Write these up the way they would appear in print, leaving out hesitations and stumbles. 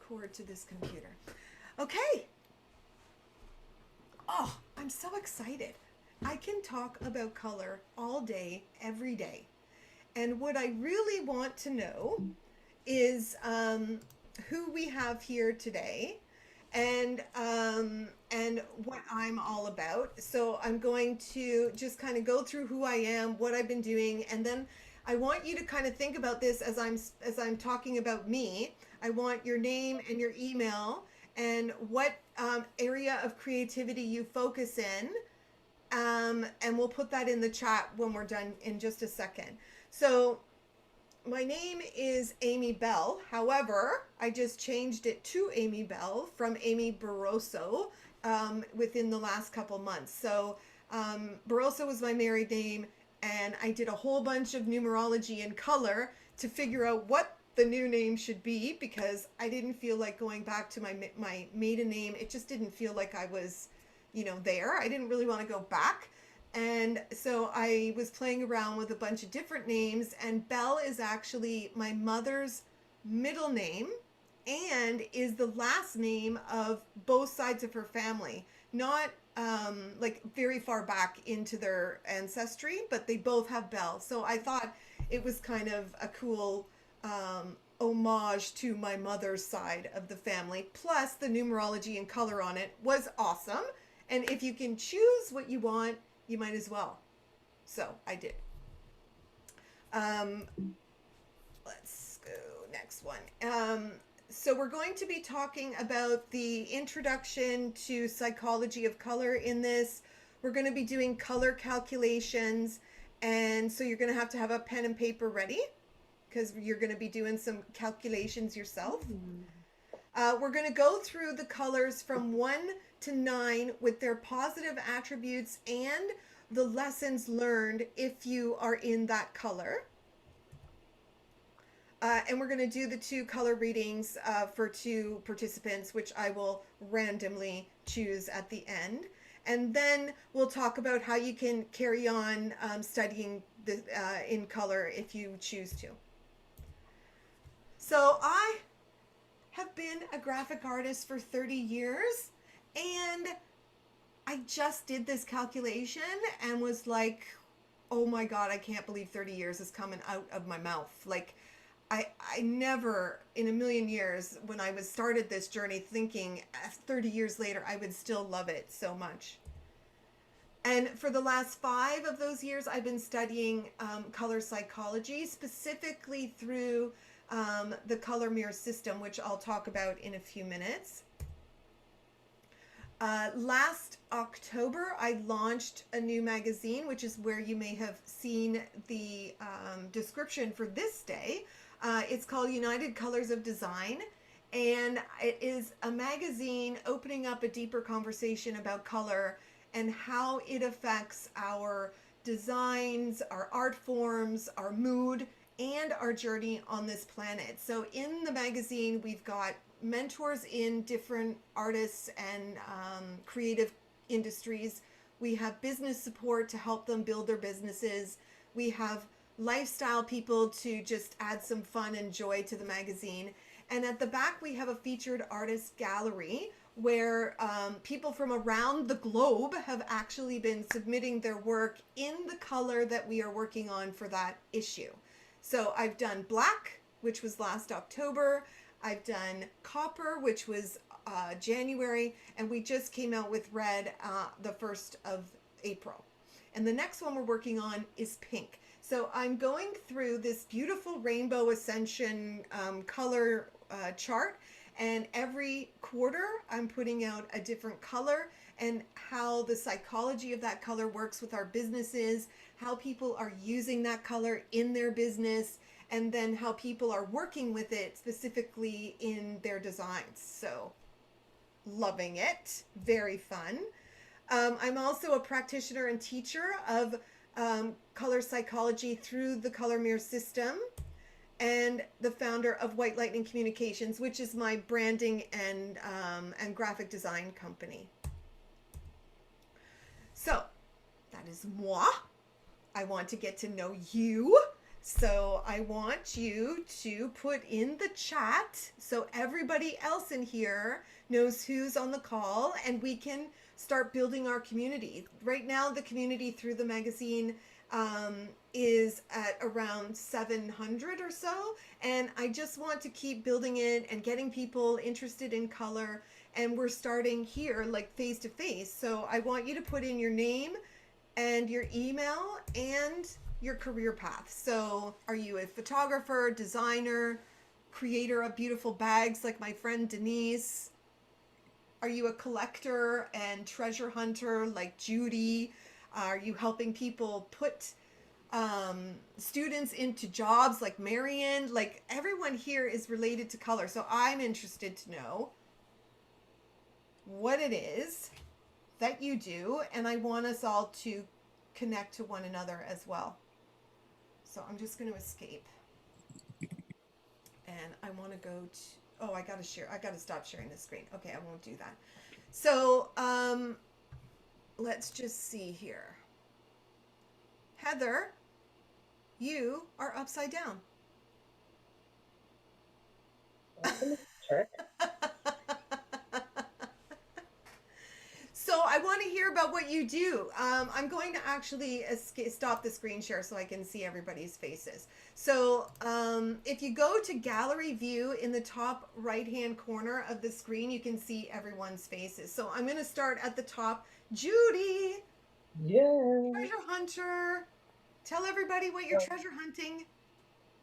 cord to this computer. Okay. Oh, I'm so excited. I can talk about color all day, every day. And what I really want to know is who we have here today and what I'm all about. So I'm going to just kind of go through who I am, what I've been doing, and then I want you to kind of think about this as I'm talking about me. I want your name and your email and what area of creativity you focus in. And we'll put that in the chat when we're done in just a second. So my name is Amy Bell. However, I just changed it to Amy Bell from Amy Barroso within the last couple months. So Barroso was my married name, and I did a whole bunch of numerology and color to figure out what the new name should be, because I didn't feel like going back to my maiden name. It just didn't feel like I was, there. I didn't really want to go back. And so I was playing around with a bunch of different names, and Bell is actually my mother's middle name and is the last name of both sides of her family. Not like very far back into their ancestry, but they both have Bell. So I thought it was kind of a cool homage to my mother's side of the family. Plus the numerology and color on it was awesome. And if you can choose what you want, you might as well. So I did. Let's go next one. So we're going to be talking about the introduction to psychology of color in this. We're going to be doing color calculations. And so you're going to have a pen and paper ready, because you're going to be doing some calculations yourself. We're going to go through the colors from 1 to 9 with their positive attributes and the lessons learned if you are in that color. And we're going to do the 2 color readings for 2 participants, which I will randomly choose at the end. And then we'll talk about how you can carry on studying in color if you choose to. So I have been a graphic artist for 30 years, and I just did this calculation and was like, oh my God, I can't believe 30 years is coming out of my mouth. Like, I never in a million years, when I started this journey, thinking 30 years later I would still love it so much. And for the last 5 of those years, I've been studying color psychology, specifically through the color mirror system, which I'll talk about in a few minutes. Last October, I launched a new magazine, which is where you may have seen the description for this day. It's called United Colors of Design, and it is a magazine opening up a deeper conversation about color and how it affects our designs, our art forms, our mood, and our journey on this planet. So in the magazine, we've got mentors in different artists and creative industries. We have business support to help them build their businesses. We have lifestyle people to just add some fun and joy to the magazine. And at the back, we have a featured artist gallery where people from around the globe have actually been submitting their work in the color that we are working on for that issue. So I've done black, which was last October. I've done copper, which was January, and we just came out with red the 1st of April. And the next one we're working on is pink. So I'm going through this beautiful rainbow ascension color chart, and every quarter I'm putting out a different color and how the psychology of that color works with our businesses, how people are using that color in their business, and then how people are working with it specifically in their designs. So loving it, very fun. I'm also a practitioner and teacher of color psychology through the color mirror system, and the founder of White Lightning Communications, which is my branding and graphic design company. So that is moi. I want to get to know you. So I want you to put in the chat so everybody else in here knows who's on the call and we can start building our community. Right now, the community through the magazine is at around 700 or so. And I just want to keep building it and getting people interested in color. And we're starting here, like face to face. So I want you to put in your name and your email and your career path. So, are you a photographer, designer, creator of beautiful bags like my friend Denise? Are you a collector and treasure hunter like Judy? Are you helping people put students into jobs like Marion? Like everyone here is related to color. So, I'm interested to know what it is that you do, and I want us all to connect to one another as well. So I'm just going to escape. And I want to go to, oh, I got to share. I got to stop sharing the screen. Okay, I won't do that. So let's just see here. Heather, you are upside down. Check. So I want to hear about what you do. I'm going to actually stop the screen share so I can see everybody's faces. So if you go to gallery view in the top right hand corner of the screen, you can see everyone's faces. So I'm going to start at the top. Judy, Yeah. treasure hunter. Tell everybody what you're treasure hunting.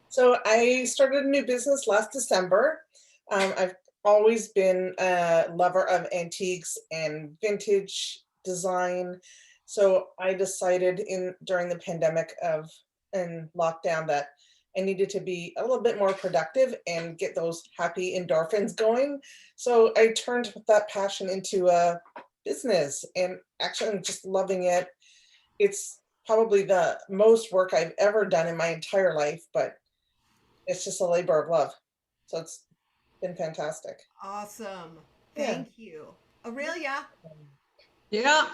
So I started a new business last December. I've always been a lover of antiques and vintage design. So I decided during the pandemic and lockdown that I needed to be a little bit more productive and get those happy endorphins going. So I turned that passion into a business, and actually I'm just loving it. It's probably the most work I've ever done in my entire life, but it's just a labor of love. So it's been fantastic. Awesome. Yeah. Thank you. Aurelia. Yeah,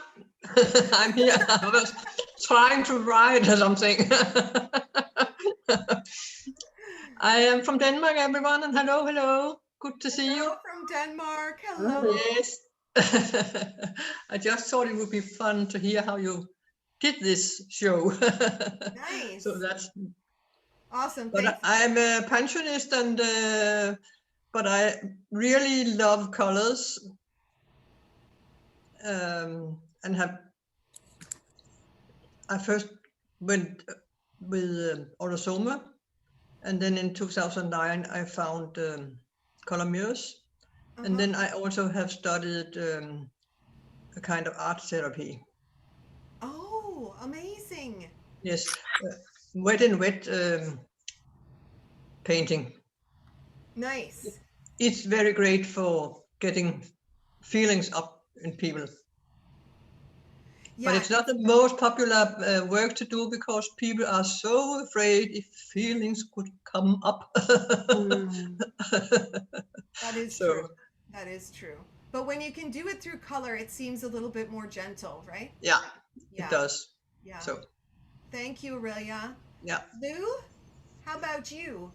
I'm here. I was trying to write something. I am from Denmark, everyone, and hello, hello. Good to see you. Hello from Denmark. Hello. Yes. I just thought it would be fun to hear how you did this show. Nice. So that's Awesome. but Thanks. I'm a pensionist, and but I really love colors, and I first went with autosoma, and then in 2009 I found color mirrors, and then I also have studied a kind of art therapy. Oh, amazing. Yes, wet and wet painting. Nice. It's very great for getting feelings up in people. Yeah. But it's not the most popular work to do because people are so afraid if feelings could come up. That is true. That is true. But when you can do it through color, it seems a little bit more gentle, right? Yeah, Yeah. it does. Yeah. So, Thank you, Aurelia. yeah. Lou, how about you?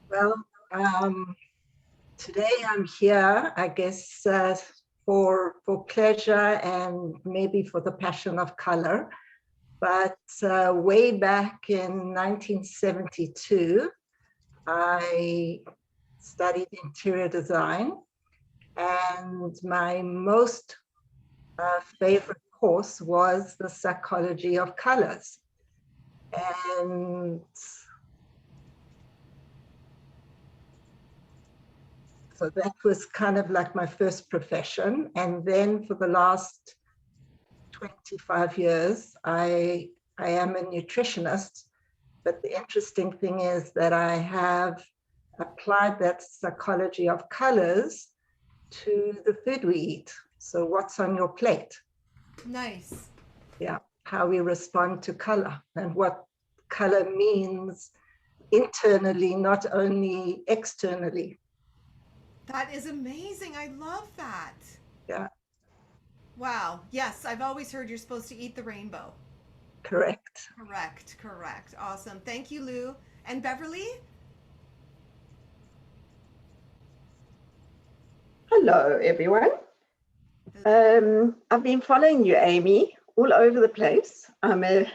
Well, today I'm here, I guess, for pleasure and maybe for the passion of color. But way back in 1972, I studied interior design, and my most favorite course was the psychology of colors. And so that was kind of like my first profession. And then for the last 25 years, I am a nutritionist. But the interesting thing is that I have applied that psychology of colors to the food we eat. So what's on your plate? Nice. Yeah, how we respond to color and what color means internally, not only externally. That is amazing. I love that. Yeah. Wow. Yes, I've always heard you're supposed to eat the rainbow. Correct. Correct. Awesome. Thank you, Lou. And Beverly? Hello, everyone. I've been following you, Amy, all over the place. I'm a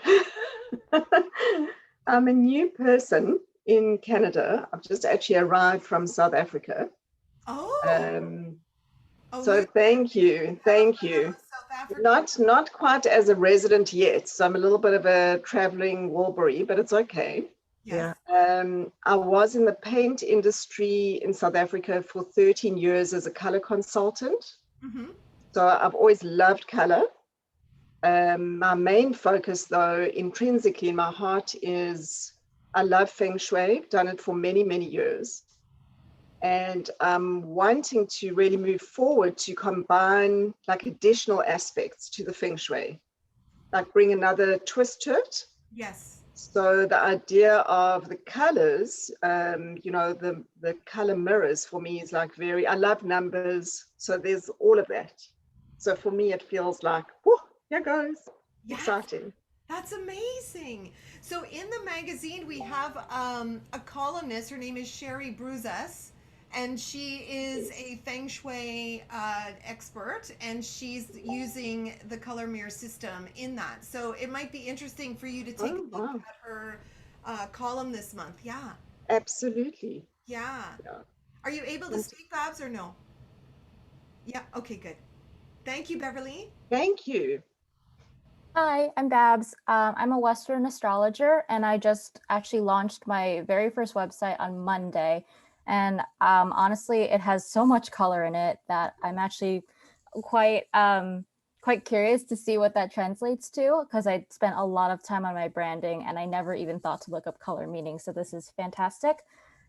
I'm a new person in Canada. I've just actually arrived from South Africa. Oh, So thank you. South Africa. Not quite as a resident yet. So I'm a little bit of a traveling Warbury, but it's okay. Yes. I was in the paint industry in South Africa for 13 years as a color consultant. Mm-hmm. So I've always loved color. My main focus, though, intrinsically in my heart is I love Feng Shui. I've done it for many, many years. And I'm wanting to really move forward to combine like additional aspects to the Feng Shui, like bring another twist to it. Yes. So the idea of the colors, the color mirrors for me is like I love numbers. So there's all of that. So for me, it feels like, whoa, here goes. Yes. Exciting. That's amazing. So in the magazine, we have a columnist. Her name is Sherry Bruzas, and she is a Feng Shui expert, and she's using the color mirror system in that. So it might be interesting for you to take a look at her column this month. Yeah. Absolutely. Yeah. Are you able to speak, Babs, or no? Yeah. Okay, good. Thank you, Beverly. Thank you. Hi, I'm Babs. I'm a Western astrologer, and I just actually launched my very first website on Monday. And honestly, it has so much color in it that I'm actually quite curious to see what that translates to, because I spent a lot of time on my branding and I never even thought to look up color meaning. So this is fantastic.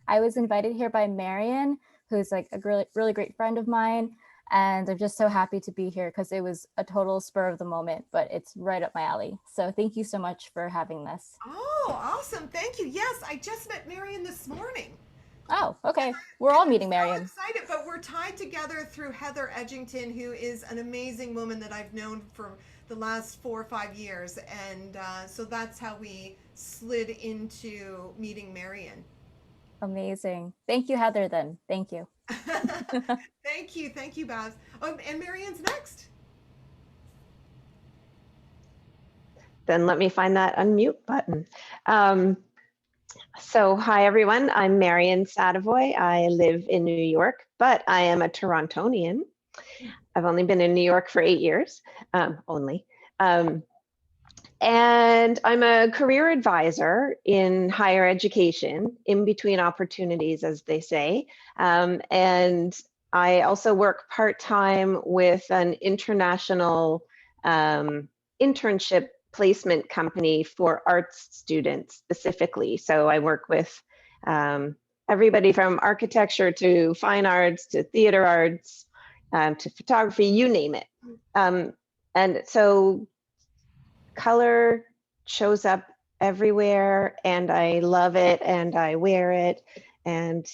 I was invited here by Marion, who's like a really, really great friend of mine. And I'm just so happy to be here because it was a total spur of the moment, but it's right up my alley. So thank you so much for having this. Oh, awesome. Thank you. Yes, I just met Marion this morning. Oh, okay. We're all meeting Marion. I'm excited, but we're tied together through Heather Edgington, who is an amazing woman that I've known for the last 4 or 5 years. And so that's how we slid into meeting Marion. Amazing. Thank you, Heather, then. Thank you. Thank you, Babs. Oh, and Marion's next. Then let me find that unmute button. So hi, everyone. I'm Marion Sadevoy. I live in New York, but I am a Torontonian. I've only been in New York for 8 years, only. And I'm a career advisor in higher education, in between opportunities, as they say. And I also work part-time with an international internship placement company for arts students specifically. So I work with everybody from architecture to fine arts to theater arts to photography, you name it. And so color shows up everywhere, and I love it, and I wear it, and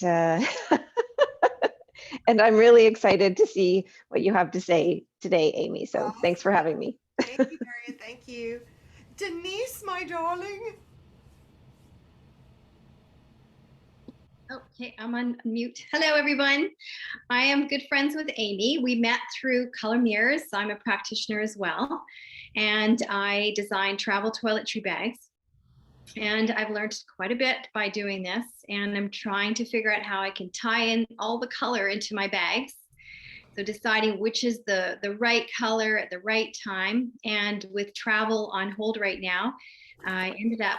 and I'm really excited to see what you have to say today, Amy. So thanks for having me. Thank you, Marion. Thank you. Denise, my darling. Okay, I'm on mute. Hello, everyone. I am good friends with Amy. We met through Color Mirrors. I'm a practitioner as well. And I design travel toiletry bags. And I've learned quite a bit by doing this. And I'm trying to figure out how I can tie in all the color into my bags. So deciding which is the right color at the right time. And with travel on hold right now, I ended up,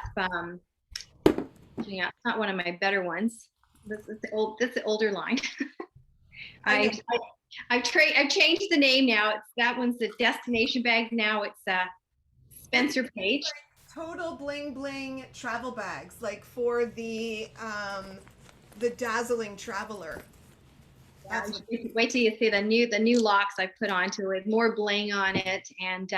it's not one of my better ones. This is the older line. I've changed the name now. That one's the destination bag. Now it's Spencer Page. Total bling bling travel bags, like for the dazzling traveler. Wait till you see the new locks I put onto it, more bling on it, and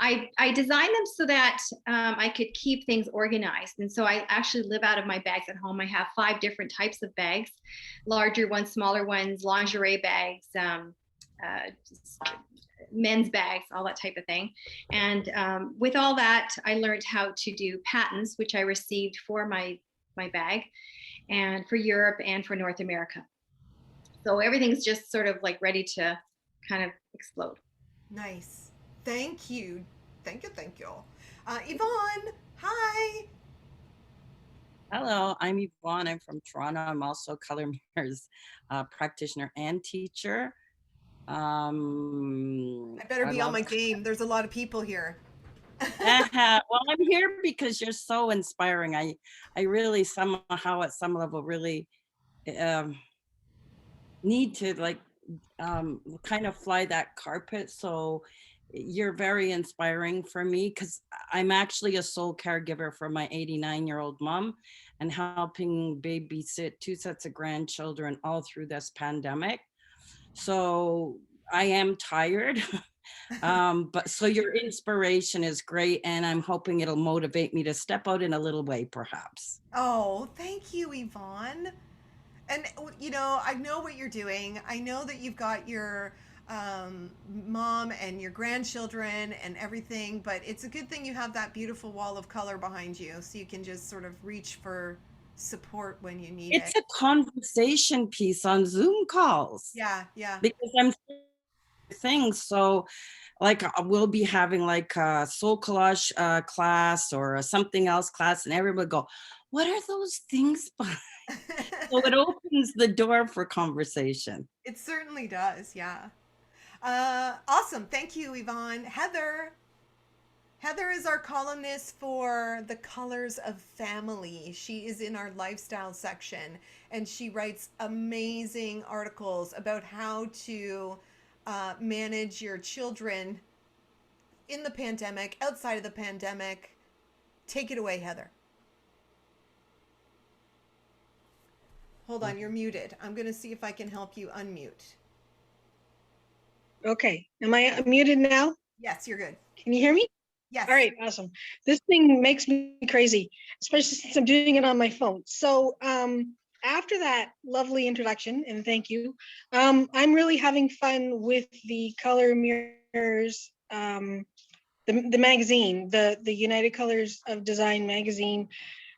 I designed them so that I could keep things organized. And so I actually live out of my bags at home. I have 5 different types of bags: larger ones, smaller ones, lingerie bags, men's bags, all that type of thing. And with all that, I learned how to do patents, which I received for my bag, and for Europe and for North America. So everything's just sort of like ready to kind of explode. Nice. Thank you. Thank you. Thank you. Yvonne, hi. Hello, I'm Yvonne. I'm from Toronto. I'm also Color Mirrors practitioner and teacher. I better be on my game. There's a lot of people here. Well, I'm here because you're so inspiring. I really somehow at some level really need to like kind of fly that carpet. So you're very inspiring for me because I'm actually a sole caregiver for my 89-year-old mom and helping babysit 2 sets of grandchildren all through this pandemic. So I am tired. But so your inspiration is great, and I'm hoping it'll motivate me to step out in a little way, perhaps. Oh, thank you, Yvonne. And you know, I know what you're doing. I know that you've got your mom and your grandchildren and everything, but it's a good thing you have that beautiful wall of color behind you, so you can just sort of reach for support when you need It's it. a conversation piece on Zoom calls Yeah, yeah. because I'm things. So like we'll be having like a soul collage class or a something else class, and everybody go, what are those things? So it opens the door for conversation. It certainly does, yeah. Awesome. Thank you, Yvonne. Heather. Heather is our columnist for The Colors of Family. She is in our lifestyle section, and she writes amazing articles about how to manage your children in the pandemic, outside of the pandemic. Take it away, Heather. Hold on, you're muted. I'm going to see if I can help you unmute. Okay, am I muted now? Yes, you're good. Can you hear me? Yes. All right, awesome. This thing makes me crazy, especially since I'm doing it on my phone. So after that lovely introduction, and thank you, I'm really having fun with the Color Mirrors, the magazine, the United Colors of Design magazine.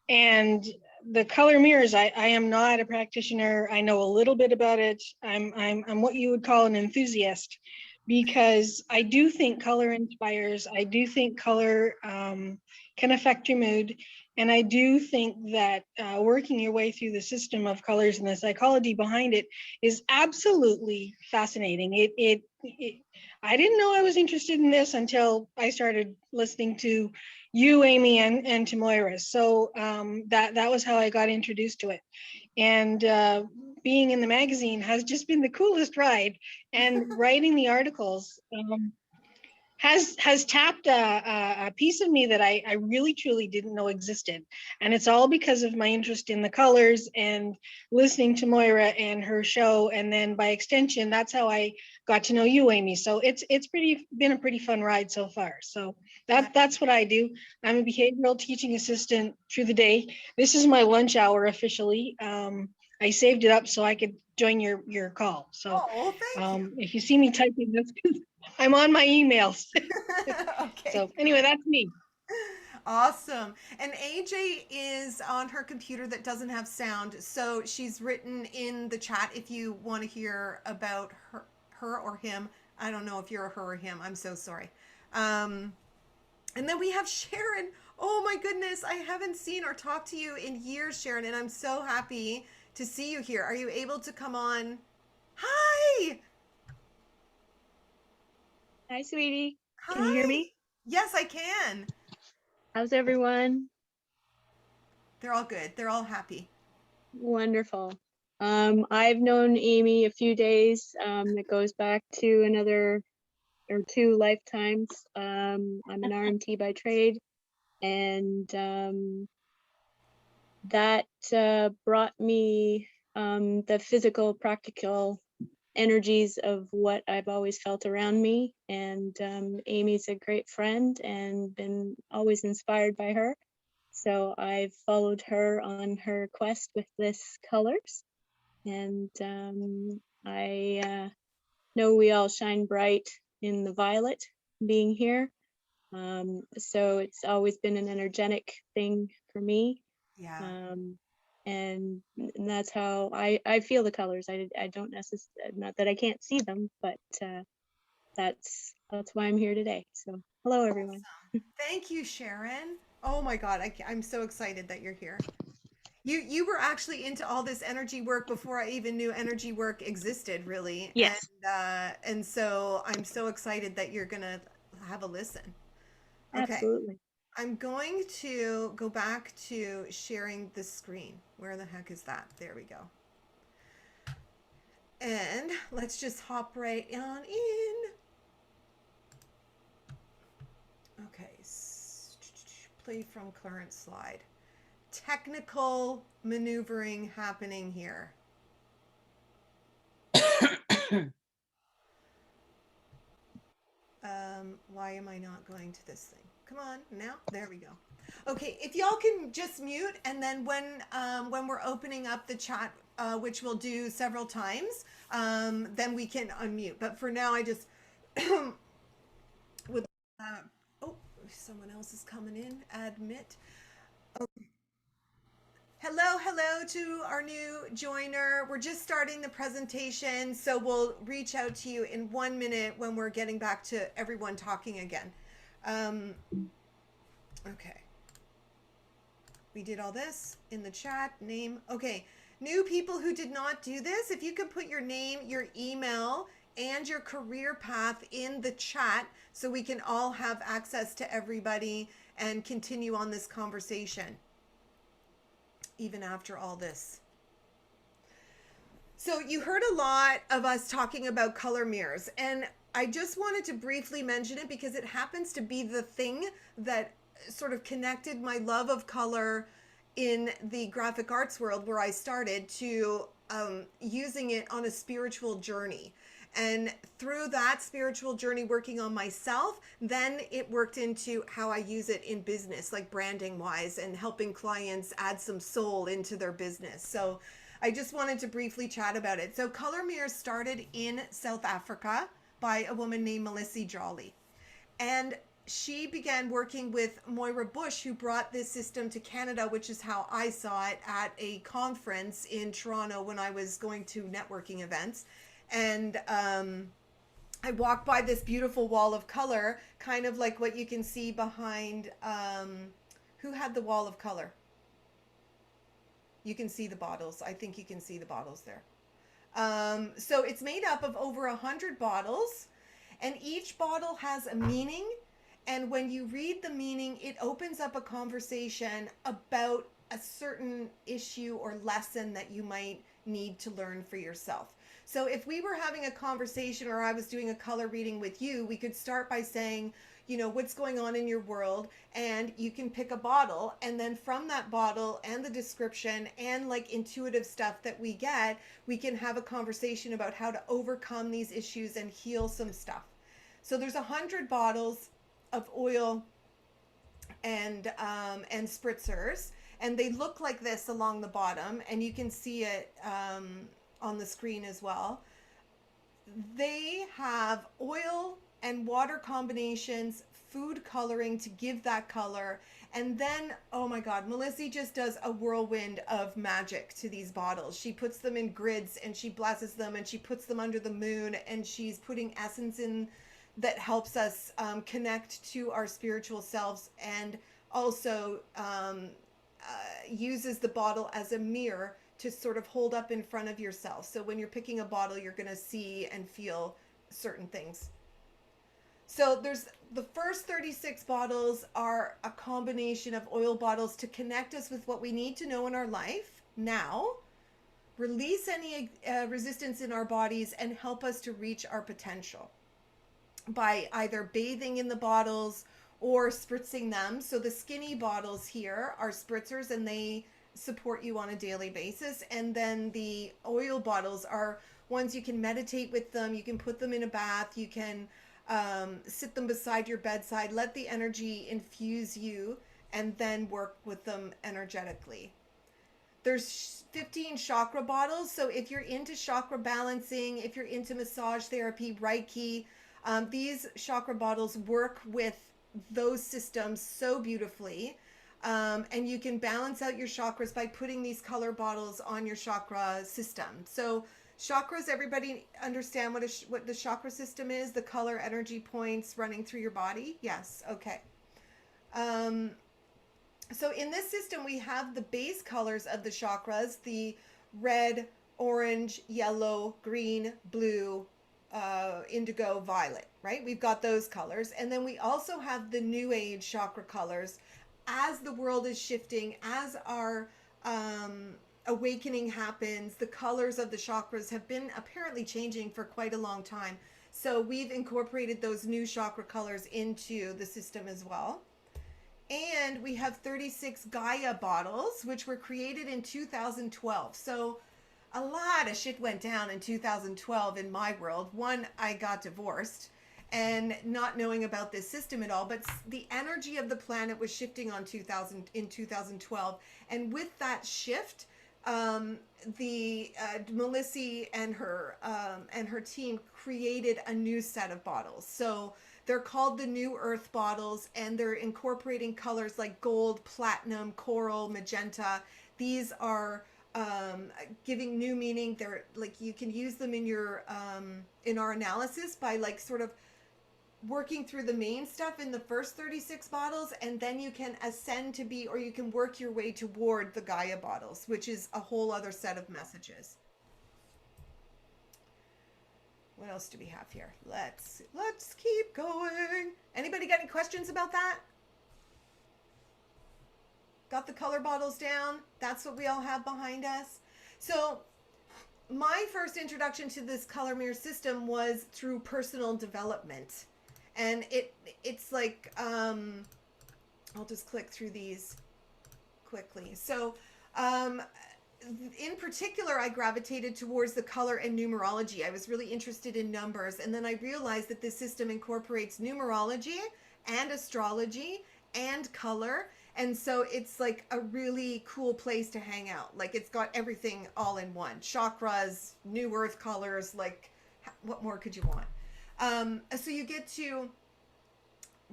And the Color Mirrors, I am not a practitioner. I know a little bit about it. I'm what you would call an enthusiast, because I do think color inspires. I do think color can affect your mood. And I do think that working your way through the system of colors and the psychology behind it is absolutely fascinating. I didn't know I was interested in this until I started listening to you, Amy, and to Moira. So that was how I got introduced to it. And being in the magazine has just been the coolest ride. And writing the articles has tapped a piece of me that I really truly didn't know existed. And it's all because of my interest in the colors and listening to Moira and her show. And then by extension, that's how I got to know you, Amy. So it's been a pretty fun ride so far. So that's what I do. I'm a behavioral teaching assistant through the day. This is my lunch hour officially. I saved it up so I could join your call. So thank you. if you see me typing, that's because I'm on my emails. Okay. So anyway, that's me. Awesome. And AJ is on her computer that doesn't have sound, so she's written in the chat if you want to hear about her or him. I don't know if you're a her or him. I'm so sorry. And then we have Sharon. Oh my goodness, I haven't seen or talked to you in years, Sharon, and I'm so happy to see you here. Are you able to come on? Hi. Hi, sweetie. Hi. Can you hear me? Yes, I can. How's everyone? They're all good. They're all happy. Wonderful. I've known Amy a few days. It goes back to another or 2 lifetimes. I'm an RMT by trade, and that brought me the physical, practical energies of what I've always felt around me. And Amy's a great friend and been always inspired by her. So I've followed her on her quest with this colors. And I know we all shine bright in the violet being here. So it's always been an energetic thing for me. Yeah. And that's how I feel the colors. I don't necessarily, not that I can't see them, but that's why I'm here today. So hello, everyone. Thank you, Sharon. Oh my God, I'm so excited that you're here. You were actually into all this energy work before I even knew energy work existed, really. Yes. And so I'm so excited that you're gonna have a listen. Okay, Absolutely. I'm going to go back to sharing the screen. Where the heck is that? There we go. And let's just hop right on in. Okay, play from current slide. Technical maneuvering happening here. Why am I not going to this thing? Come on, now, there we go. Okay, if y'all can just mute, and then when we're opening up the chat, which we'll do several times, then we can unmute. But for now, I just would. Oh, someone else is coming in. Admit. Okay. Hello to our new joiner. We're just starting the presentation, so we'll reach out to you in 1 minute when we're getting back to everyone talking again. Okay. We did all this in the chat, name. Okay, new people who did not do this, if you could put your name, your email, and your career path in the chat so we can all have access to everybody and continue on this conversation even after all this. So you heard a lot of us talking about color mirrors, and I just wanted to briefly mention it because it happens to be the thing that sort of connected my love of color in the graphic arts world where I started to using it on a spiritual journey. And through that spiritual journey working on myself, then it worked into how I use it in business, like branding wise and helping clients add some soul into their business. So I just wanted to briefly chat about it. So color mirrors started in South Africa by a woman named Melissa Jolly. And she began working with Moira Bush, who brought this system to Canada, which is how I saw it at a conference in Toronto when I was going to networking events. And I walked by this beautiful wall of color, kind of like what you can see behind, who had the wall of color? You can see the bottles. I think you can see the bottles there. So it's made up of over 100 bottles, and each bottle has a meaning. And when you read the meaning, it opens up a conversation about a certain issue or lesson that you might need to learn for yourself. So if we were having a conversation or I was doing a color reading with you, we could start by saying, you know, what's going on in your world, and you can pick a bottle, and then from that bottle and the description and like intuitive stuff that we get, we can have a conversation about how to overcome these issues and heal some stuff. So there's 100 bottles of oil and spritzers, and they look like this along the bottom, and you can see it on the screen as well. They have oil and water combinations, food coloring to give that color, and then, oh my God, Melissa just does a whirlwind of magic to these bottles. She puts them in grids and she blesses them and she puts them under the moon, and she's putting essence in that helps us connect to our spiritual selves, and also uses the bottle as a mirror to sort of hold up in front of yourself. So when you're picking a bottle, you're going to see and feel certain things. So there's the first 36 bottles are a combination of oil bottles to connect us with what we need to know in our life now, release any resistance in our bodies, and help us to reach our potential by either bathing in the bottles or spritzing them. So the skinny bottles here are spritzers, and they support you on a daily basis. And then the oil bottles are ones you can meditate with them. You can put them in a bath. You can sit them beside your bedside, let the energy infuse you, and then work with them energetically. There's 15 chakra bottles. So if you're into chakra balancing, if you're into massage therapy, Reiki, These chakra bottles work with those systems so beautifully. And you can balance out your chakras by putting these color bottles on your chakra system. So chakras, everybody understand what the chakra system is? The color energy points running through your body? Yes, okay. So in this system, we have the base colors of the chakras, the red, orange, yellow, green, blue, indigo, violet, right? We've got those colors. And then we also have the new age chakra colors. As the world is shifting, as our awakening happens, the colors of the chakras have been apparently changing for quite a long time. So we've incorporated those new chakra colors into the system as well. And we have 36 Gaia bottles, which were created in 2012. So a lot of shit went down in 2012 in my world. One, I got divorced and not knowing about this system at all, but the energy of the planet was shifting in 2012. And with that shift, Melissa and her team created a new set of bottles. So they're called the New Earth bottles, and they're incorporating colors like gold, platinum, coral, magenta. These are giving new meaning. They're like, you can use them in your in our analysis by like sort of working through the main stuff in the first 36 bottles, and then you can ascend to be, or you can work your way toward the Gaia bottles, which is a whole other set of messages. What else do we have here? Let's keep going. Anybody got any questions about that? Got the color bottles down? That's what we all have behind us. So my first introduction to this color mirror system was through personal development. And it's like, I'll just click through these quickly. So, in particular, I gravitated towards the color and numerology. I was really interested in numbers. And then I realized that this system incorporates numerology and astrology and color. And so it's like a really cool place to hang out. Like it's got everything all in one. Chakras, new earth colors, like what more could you want? So you get to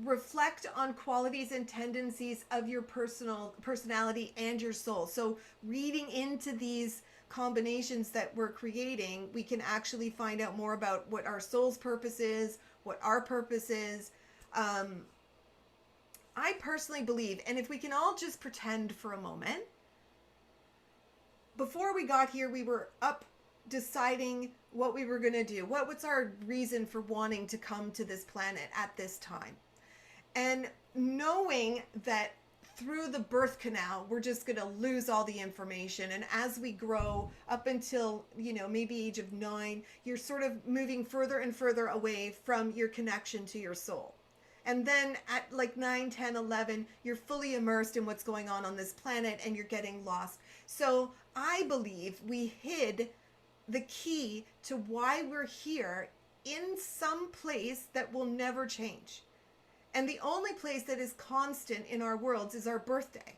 reflect on qualities and tendencies of your personality and your soul. So reading into these combinations that we're creating, we can actually find out more about what our soul's purpose is, what our purpose is. I personally believe, and if we can all just pretend for a moment, before we got here, we were up deciding what we were going to do. What's our reason for wanting to come to this planet at this time? And knowing that through the birth canal, we're just going to lose all the information. And as we grow up until, maybe age of 9, you're sort of moving further and further away from your connection to your soul. And then at like 9, 10, 11, you're fully immersed in what's going on this planet and you're getting lost. So I believe we hid the key to why we're here in some place that will never change. And the only place that is constant in our worlds is our birthday.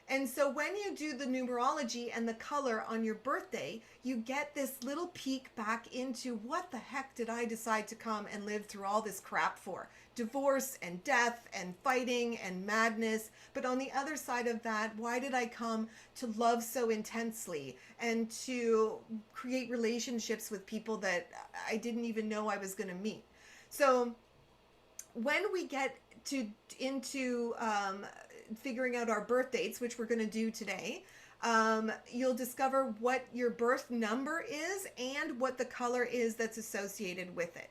And so when you do the numerology and the color on your birthday, you get this little peek back into what the heck did I decide to come and live through all this crap for? Divorce and death and fighting and madness. But on the other side of that, why did I come to love so intensely and to create relationships with people that I didn't even know I was going to meet? So when we get into figuring out our birth dates, which we're going to do today, you'll discover what your birth number is and what the color is that's associated with it.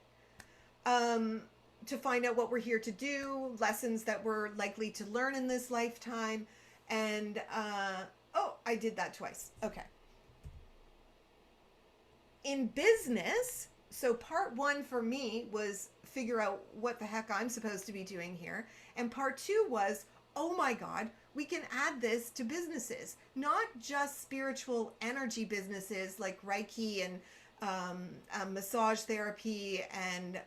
To find out what we're here to do, lessons that we're likely to learn in this lifetime, and oh, I did that twice. Okay. In business, so part 1 for me was figure out what the heck I'm supposed to be doing here, and part 2 was, oh my God, we can add this to businesses, not just spiritual energy businesses like Reiki and massage therapy and,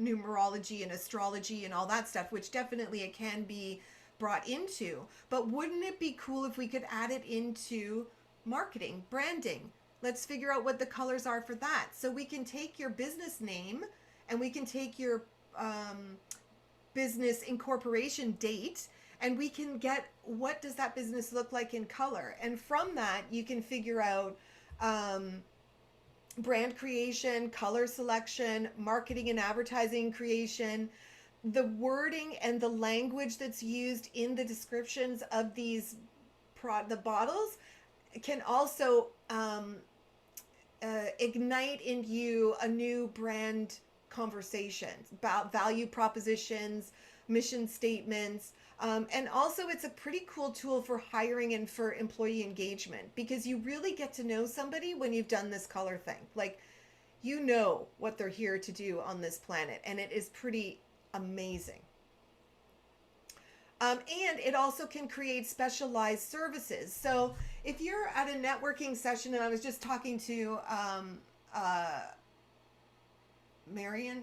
numerology and astrology and all that stuff, which definitely it can be brought into. But wouldn't it be cool if we could add it into marketing, branding, Let's figure out what the colors are for that. So we can take your business name and we can take your business incorporation date, and we can get what does that business look like in color. And from that, you can figure out brand creation, color selection, marketing and advertising creation, the wording and the language that's used in the descriptions of these the bottles can also ignite in you a new brand conversation about value propositions, mission statements. And also it's a pretty cool tool for hiring and for employee engagement, because you really get to know somebody when you've done this color thing. Like, you know what they're here to do on this planet, and it is pretty amazing. And it also can create specialized services. So if you're at a networking session, and I was just talking to Marion,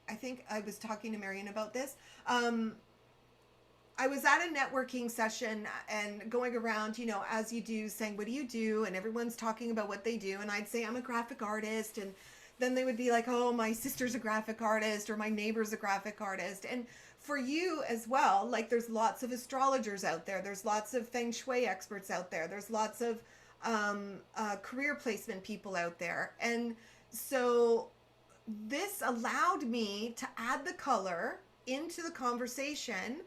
I think I was talking to Marion about this. I was at a networking session and going around, you know, as you do, saying, what do you do? And everyone's talking about what they do. And I'd say, I'm a graphic artist. And then they would be like, oh, my sister's a graphic artist, or my neighbor's a graphic artist. And for you as well, like, there's lots of astrologers out there. There's lots of feng shui experts out there. There's lots of career placement people out there. And so this allowed me to add the color into the conversation,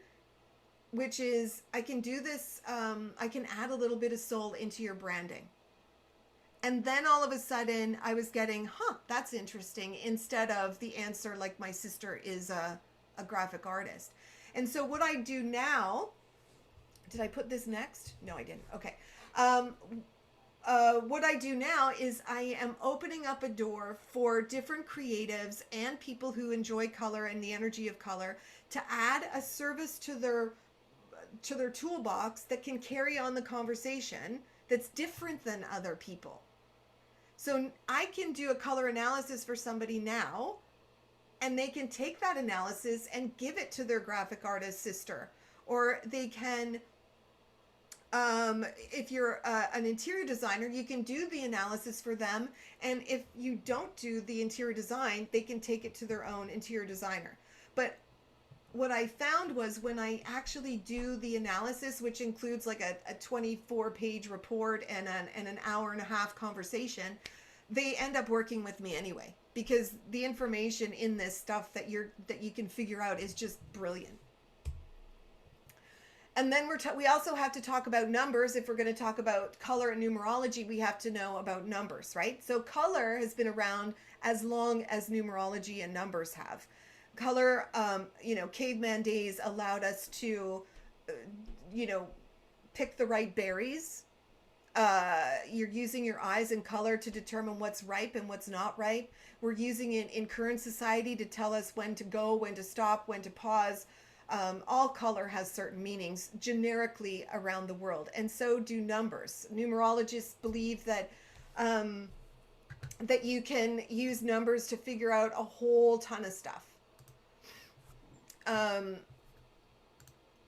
which is, I can do this, I can add a little bit of soul into your branding. And then all of a sudden I was getting, that's interesting, instead of the answer like, my sister is a graphic artist. And so what I do now, did I put this next? No, I didn't. Okay. What I do now is I am opening up a door for different creatives and people who enjoy color and the energy of color to add a service to their toolbox that can carry on the conversation that's different than other people. So I can do a color analysis for somebody now, and they can take that analysis and give it to their graphic artist sister, or they can, if you're an interior designer, you can do the analysis for them. And if you don't do the interior design, they can take it to their own interior designer. But what I found was, when I actually do the analysis, which includes like a 24-page report and an hour and a half conversation, they end up working with me anyway, because the information in this stuff that you can figure out is just brilliant. And then we also have to talk about numbers. If we're going to talk about color and numerology, we have to know about numbers, right? So color has been around as long as numerology and numbers have. Color, caveman days allowed us to, pick the right berries. You're using your eyes and color to determine what's ripe and what's not ripe. We're using it in current society to tell us when to go, when to stop, when to pause. All color has certain meanings generically around the world, and so do numbers. Numerologists believe that that you can use numbers to figure out a whole ton of stuff.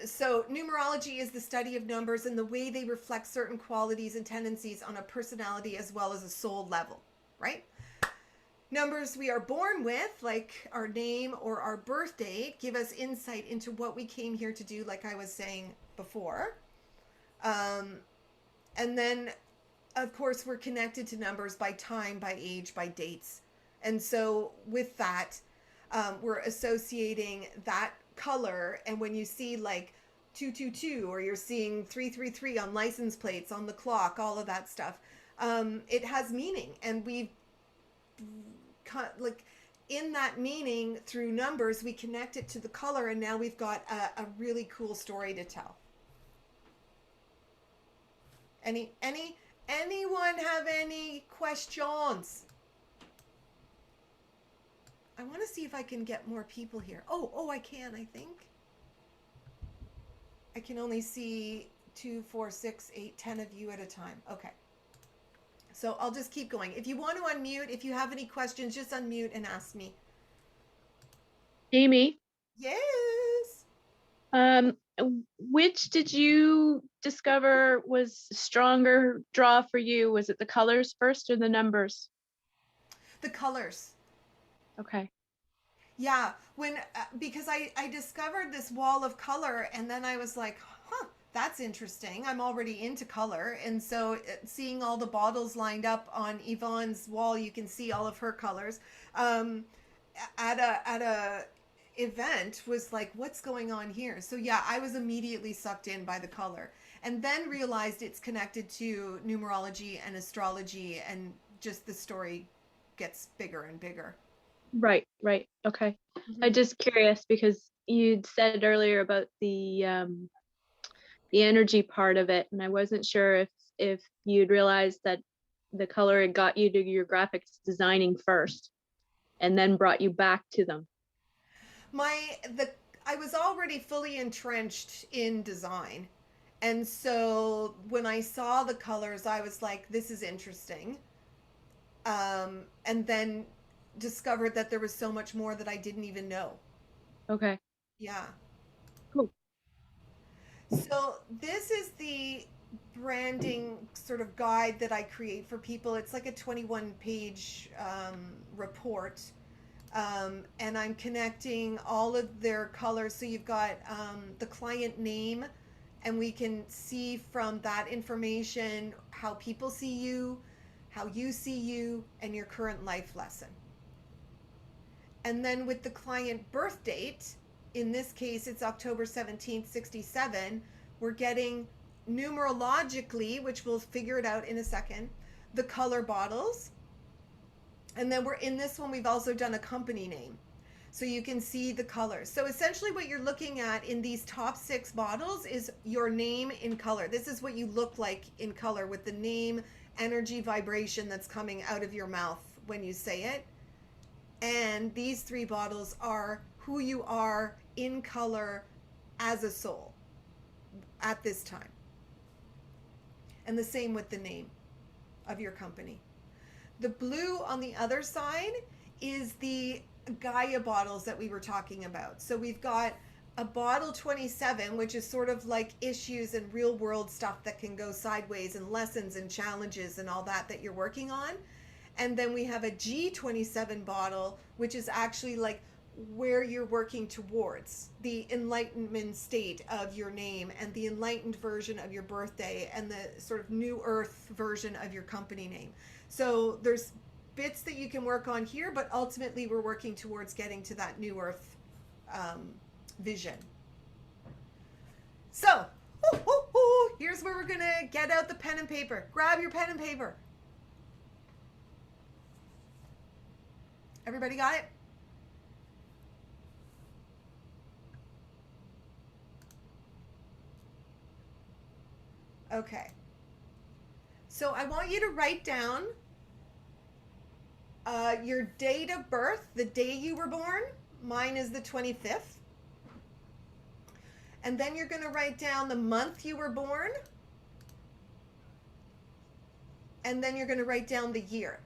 So numerology is the study of numbers and the way they reflect certain qualities and tendencies on a personality as well as a soul level, right? Numbers we are born with, like our name or our birth date, give us insight into what we came here to do, like I was saying before. And then, of course, we're connected to numbers by time, by age, by dates. And so with that, we're associating that color. And when you see like 222, or you're seeing 333 on license plates, on the clock, all of that stuff, it has meaning. And we've like in that meaning through numbers, we connect it to the color, and now we've got a really cool story to tell. Anyone have any questions? I want to see if I can get more people here. Oh, I can, I think. I can only see 2, 4, 6, 8, 10 of you at a time. Okay. So I'll just keep going. If you want to unmute, if you have any questions, just unmute and ask me. Amy, Yes. Which did you discover was stronger draw for you? Was it the colors first or the numbers? The colors. Okay. Yeah, when because I discovered this wall of color, and then I was like, huh, that's interesting. I'm already into color, and so seeing all the bottles lined up on Yvonne's wall, you can see all of her colors. Um, at a event was like, what's going on here? So yeah, I was immediately sucked in by the color, and then realized it's connected to numerology and astrology, and just the story gets bigger and bigger. Right, right. Okay. I'm just curious because you'd said earlier about the energy part of it, and I wasn't sure if you'd realized that the color had got you to your graphics designing first and then brought you back to them. I was already fully entrenched in design. And so when I saw the colors, I was like, this is interesting. And then discovered that there was so much more that I didn't even know. Okay. Yeah. Cool. So this is the branding sort of guide that I create for people. It's like a 21-page report. And I'm connecting all of their colors. So you've got the client name, and we can see from that information how people see you, how you see you, and your current life lesson. And then with the client birth date, in this case, it's October 17th, 67, we're getting numerologically, which we'll figure it out in a second, the color bottles. And then we're in this one, we've also done a company name. So you can see the colors. So essentially what you're looking at in these top 6 bottles is your name in color. This is what you look like in color with the name, energy, vibration that's coming out of your mouth when you say it. And these 3 bottles are who you are in color as a soul at this time. And the same with the name of your company. The blue on the other side is the Gaia bottles that we were talking about. So we've got a bottle 27, which is sort of like issues and real world stuff that can go sideways, and lessons and challenges and all that you're working on. And then we have a G27 bottle, which is actually like where you're working towards the enlightenment state of your name, and the enlightened version of your birthday, and the sort of new earth version of your company name. So there's bits that you can work on here, but ultimately we're working towards getting to that new earth vision. So here's where we're gonna get out the pen and paper. Grab your pen and paper. Everybody got it? Okay. So I want you to write down your date of birth, the day you were born. Mine is the 25th. And then you're going to write down the month you were born. And then you're going to write down the year.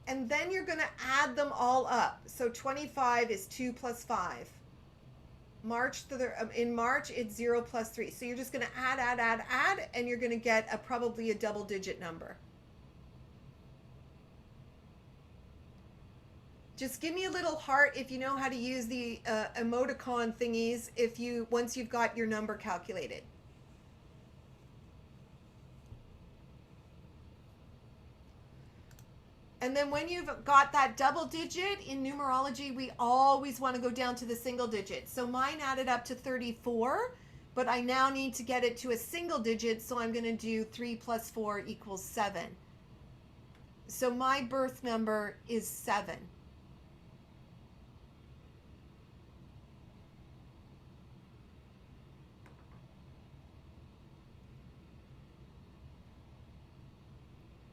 And then you're going to add them all up. So 25 is 2 plus 5. In March, it's 0 plus 3. So you're just going to add, and you're going to get probably a double-digit number. Just give me a little heart if you know how to use the emoticon thingies once you've got your number calculated. And then when you've got that double digit, in numerology, we always want to go down to the single digit. So mine added up to 34, but I now need to get it to a single digit, so I'm going to do 3 plus 4 equals 7. So my birth number is 7.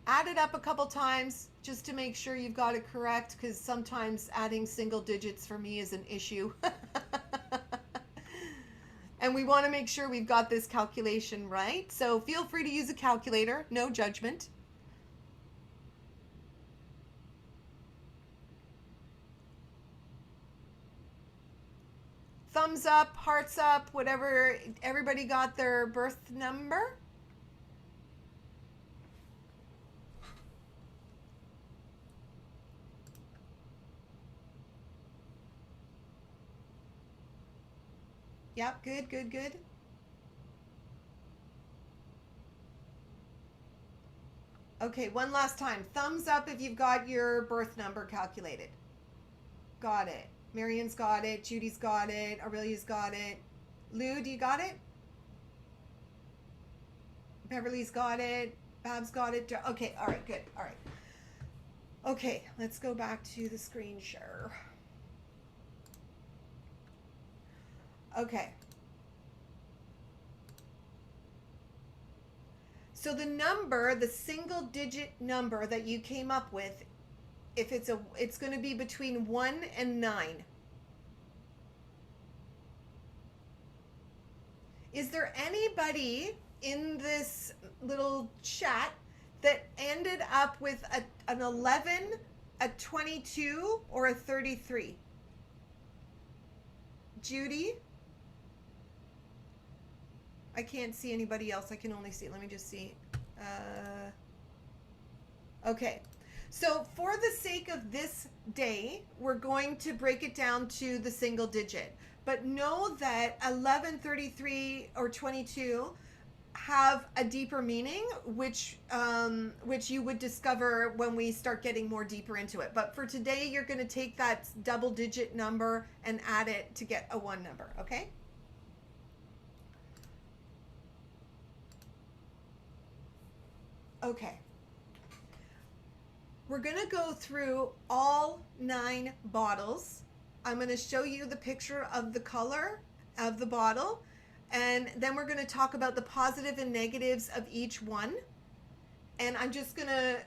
Add it up a couple times just to make sure you've got it correct, because sometimes adding single digits for me is an issue. And we want to make sure we've got this calculation right. So feel free to use a calculator, no judgment. thumbs up, hearts up, whatever. Everybody got their birth number? Yep, good, good, good. Okay, one last time. Thumbs up if you've got your birth number calculated. Got it. Marion's got it. Judy's got it. Aurelia's got it. Lou, do you got it? Beverly's got it. Babs got it. Okay, all right, good. All right. Okay, let's go back to the screen share. Okay. So the number, the single digit number that you came up with, if it's going to be between 1 and 9. Is there anybody in this little chat that ended up with an 11, a 22, or a 33? Judy? I can't see anybody else. I can only see, let me just see. Okay. So for the sake of this day, we're going to break it down to the single digit. But know that 11, 33, or 22 have a deeper meaning, which you would discover when we start getting more deeper into it. But for today, you're going to take that double digit number and add it to get a 1 number, okay? Okay. We're going to go through all 9 bottles. I'm going to show you the picture of the color of the bottle, and then we're going to talk about the positive and negatives of each one. And I'm just going to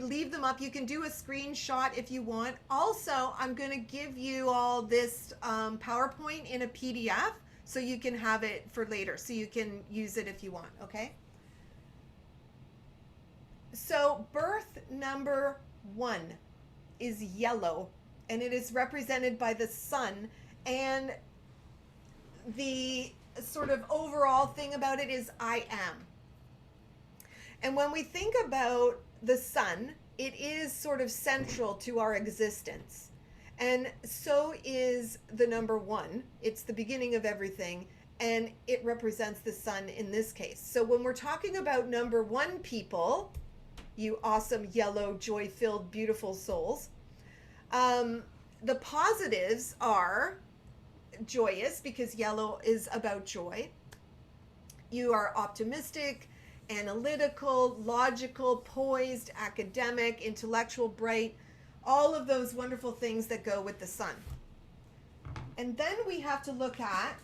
leave them up. You can do a screenshot if you want. Also, I'm going to give you all this PowerPoint in a PDF so you can have it for later, so you can use it if you want, okay? So birth number 1 is yellow, and it is represented by the sun, and the sort of overall thing about it is I am. And when we think about the sun, it is sort of central to our existence. And so is the number 1. It's the beginning of everything, and it represents the sun in this case. So when we're talking about number 1 people, you awesome, yellow, joy-filled, beautiful souls, the positives are joyous, because yellow is about joy. You are optimistic, analytical, logical, poised, academic, intellectual, bright, all of those wonderful things that go with the sun. And then we have to look at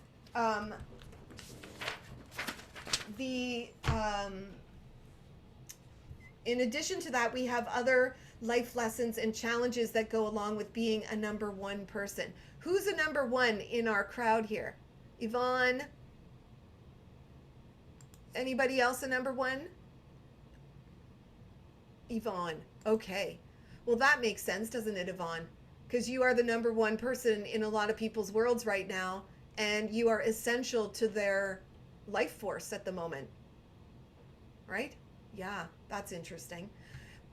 in addition to that, we have other life lessons and challenges that go along with being a number 1 person. Who's a number 1 in our crowd here? Yvonne? Anybody else a number 1? Yvonne. Okay. Well, that makes sense, doesn't it, Yvonne? Because you are the number 1 person in a lot of people's worlds right now, and you are essential to their life force at the moment. Right? Yeah, that's interesting.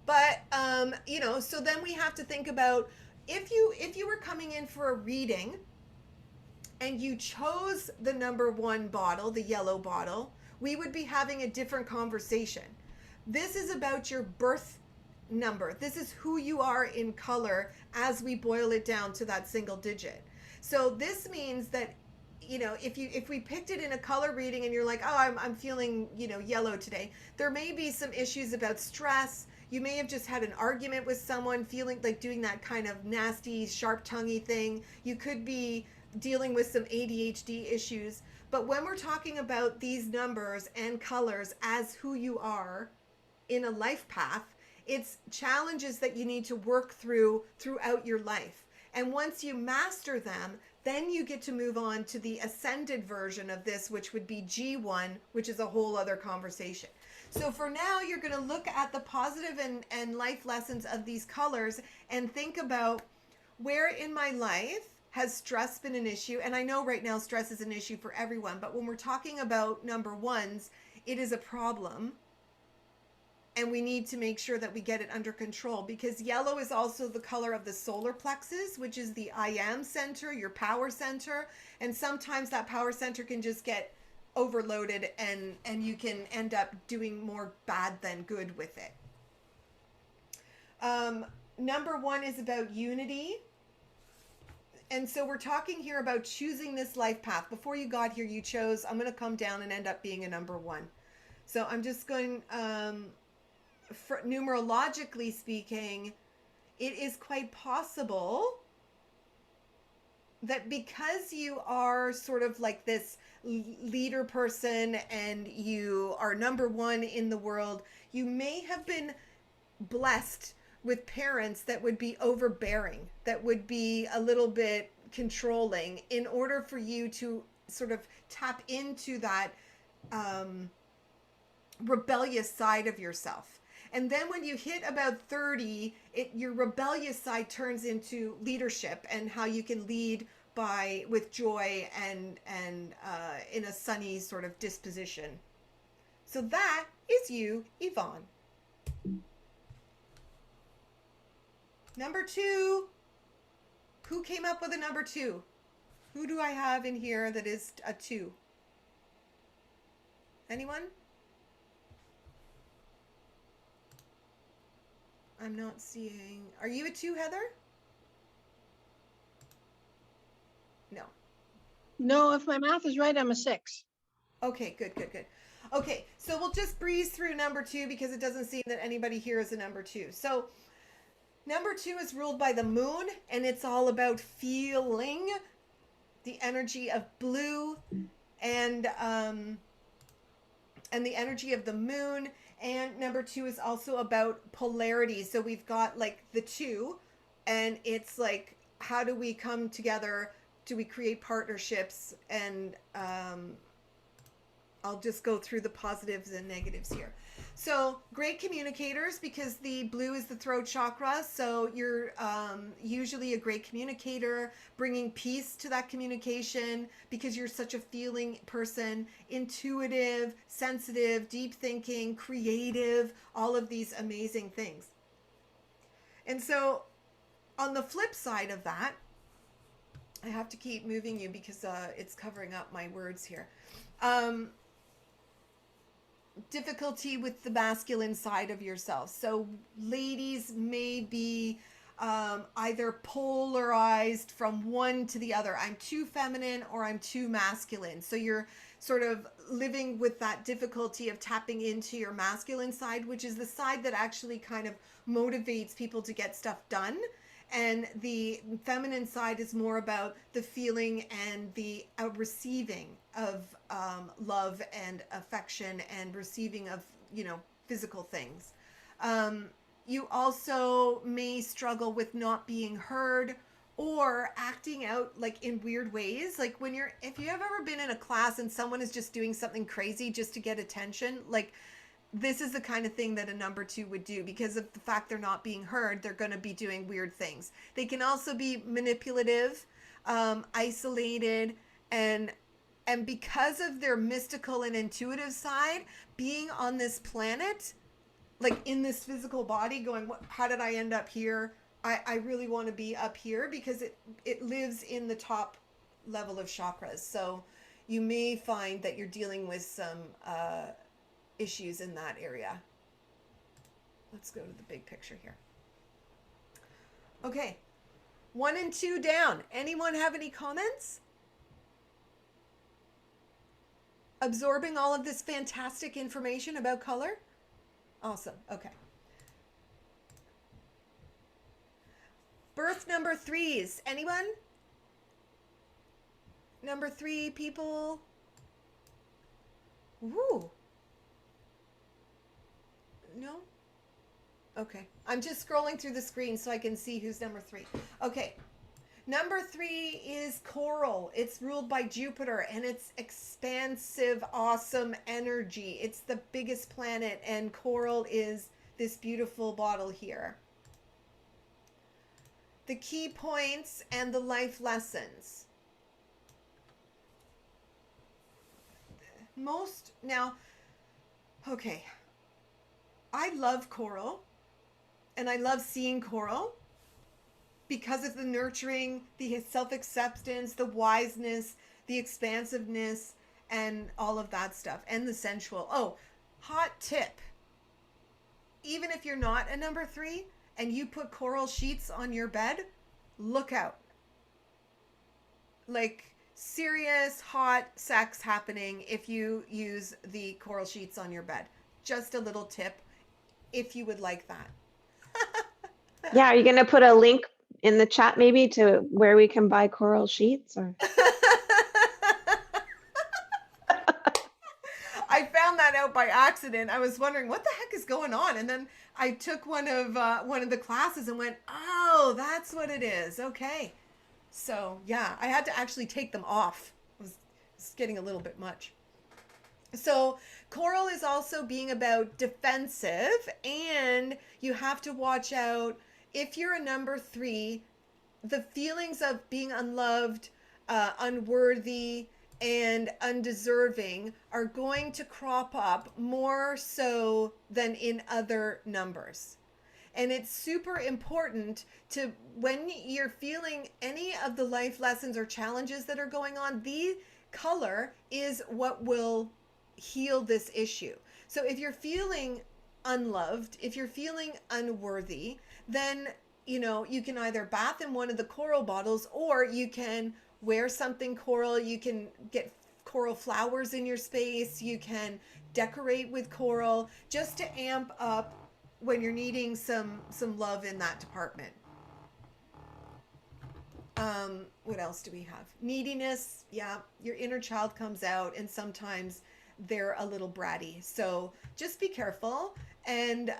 But, you know, so then we have to think about if you were coming in for a reading and you chose the number 1 bottle, the yellow bottle, we would be having a different conversation. This is about your birth number. This is who you are in color as we boil it down to that single digit. So this means that, you know, if we picked it in a color reading and you're like, oh, I'm feeling, you know, yellow today, there may be some issues about stress. You may have just had an argument with someone, feeling like doing that kind of nasty, sharp-tonguey thing. You could be dealing with some ADHD issues. But when we're talking about these numbers and colors as who you are in a life path, it's challenges that you need to work through throughout your life. And once you master them, then you get to move on to the ascended version of this, which would be G1, which is a whole other conversation. So for now, you're going to look at the positive and life lessons of these colors and think about, where in my life has stress been an issue? And I know right now stress is an issue for everyone, but when we're talking about number ones, it is a problem. And we need to make sure that we get it under control, because yellow is also the color of the solar plexus, which is the I am center, your power center. And sometimes that power center can just get overloaded, and you can end up doing more bad than good with it. Number one is about unity. And so we're talking here about choosing this life path. Before you got here, you chose, I'm going to come down and end up being a number one. So I'm just going, numerologically speaking, it is quite possible that because you are sort of like this leader person and you are number one in the world, you may have been blessed with parents that would be overbearing, that would be a little bit controlling, in order for you to sort of tap into that rebellious side of yourself. And then when you hit about 30, your rebellious side turns into leadership, and how you can lead with joy and in a sunny sort of disposition. So that is you, Yvonne. Number two. Who came up with a number two? Who do I have in here that is a two? Anyone? I'm not seeing. Are you a two, Heather? No. No, if my math is right, I'm a 6. Okay, good. Okay, so we'll just breeze through number two, because it doesn't seem that anybody here is a number two. So number two is ruled by the moon, and it's all about feeling the energy of blue and the energy of the moon. And number two is also about polarity. So we've got like the two, and it's like, how do we come together? Do we create partnerships? And I'll just go through the positives and negatives here. So great communicators, because the blue is the throat chakra. So you're usually a great communicator, bringing peace to that communication, because you're such a feeling person, intuitive, sensitive, deep thinking, creative, all of these amazing things. And so on the flip side of that, I have to keep moving you because it's covering up my words here. Difficulty with the masculine side of yourself. So ladies may be either polarized from one to the other. I'm too feminine or I'm too masculine. So you're sort of living with that difficulty of tapping into your masculine side, which is the side that actually kind of motivates people to get stuff done. And the feminine side is more about the feeling and the receiving of love and affection, and receiving of, physical things. You also may struggle with not being heard, or acting out like in weird ways. Like if you have ever been in a class and someone is just doing something crazy just to get attention, like this is the kind of thing that a number two would do. Because of the fact they're not being heard, they're going to be doing weird things. They can also be manipulative, isolated, and because of their mystical and intuitive side, being on this planet, like in this physical body, going, how did I end up here? I really want to be up here, because it lives in the top level of chakras. So you may find that you're dealing with some issues in that area. Let's go to the big picture here. Okay, 1 and 2 down. Anyone have any comments? Absorbing all of this fantastic information about color? Awesome. Okay. Birth number 3s. Anyone? Number 3 people? Ooh. No? Okay. I'm just scrolling through the screen so I can see who's number 3. Okay. Number 3 is coral. It's ruled by Jupiter, and it's expansive, awesome energy. It's the biggest planet, and coral is this beautiful bottle here. the key points and the life lessons. Okay, I love coral, and I love seeing coral because of the nurturing, the self-acceptance, the wiseness, the expansiveness, and all of that stuff, and the sensual. Oh, hot tip. Even if you're not a number 3 and you put coral sheets on your bed, look out. Like, serious hot sex happening if you use the coral sheets on your bed. Just a little tip if you would like that. Yeah, are you going to put a link in the chat maybe to where we can buy coral sheets? Or I found that out by accident. I was wondering what the heck is going on, and then I took one of the classes and went, "Oh, that's what it is." Okay, so yeah, I had to actually take them off. It's getting a little bit much. So coral is also being about defensive, and you have to watch out if you're a number 3. The feelings of being unloved, unworthy, and undeserving are going to crop up more so than in other numbers. And it's super important to, when you're feeling any of the life lessons or challenges that are going on, the color is what will heal this issue. So if you're feeling unloved, if you're feeling unworthy, then you can either bath in one of the coral bottles, or you can wear something coral. You can get coral flowers in your space. You can decorate with coral just to amp up when you're needing some love in that department. What else do we have? Neediness. Yeah, your inner child comes out, and sometimes they're a little bratty. So just be careful. And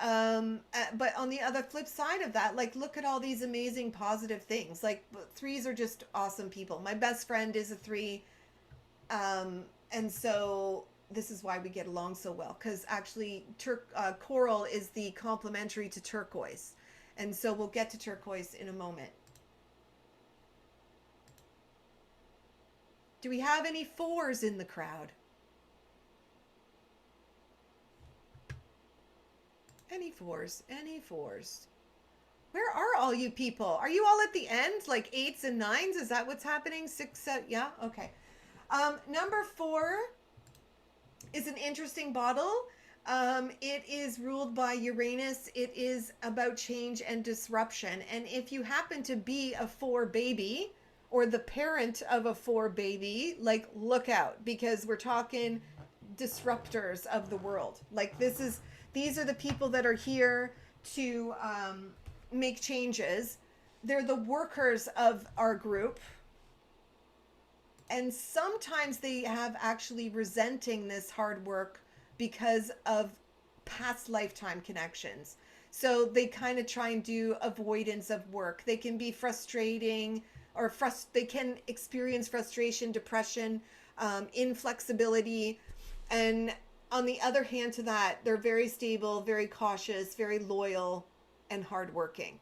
but on the other flip side of that, like, look at all these amazing positive things. Like, 3s are just awesome people. My best friend is a 3, and so this is why we get along so well, because actually coral is the complementary to turquoise, and so we'll get to turquoise in a moment. Do we have any 4s in the crowd? Any 4s? Any 4s? Where are all you people? Are you all at the end, like 8s and 9s? Is that what's happening? 6, 7, yeah, okay. Number 4 is an interesting bottle. It is ruled by Uranus. It is about change and disruption. And if you happen to be a 4 baby, or the parent of a 4 baby, like, look out, because we're talking disruptors of the world. Like, these are the people that are here to make changes. They're the workers of our group. And sometimes they have actually resenting this hard work because of past lifetime connections. So they kind of try and do avoidance of work. They can be frustrating, or they can experience frustration, depression, inflexibility. And on the other hand to that, they're very stable, very cautious, very loyal, and hardworking.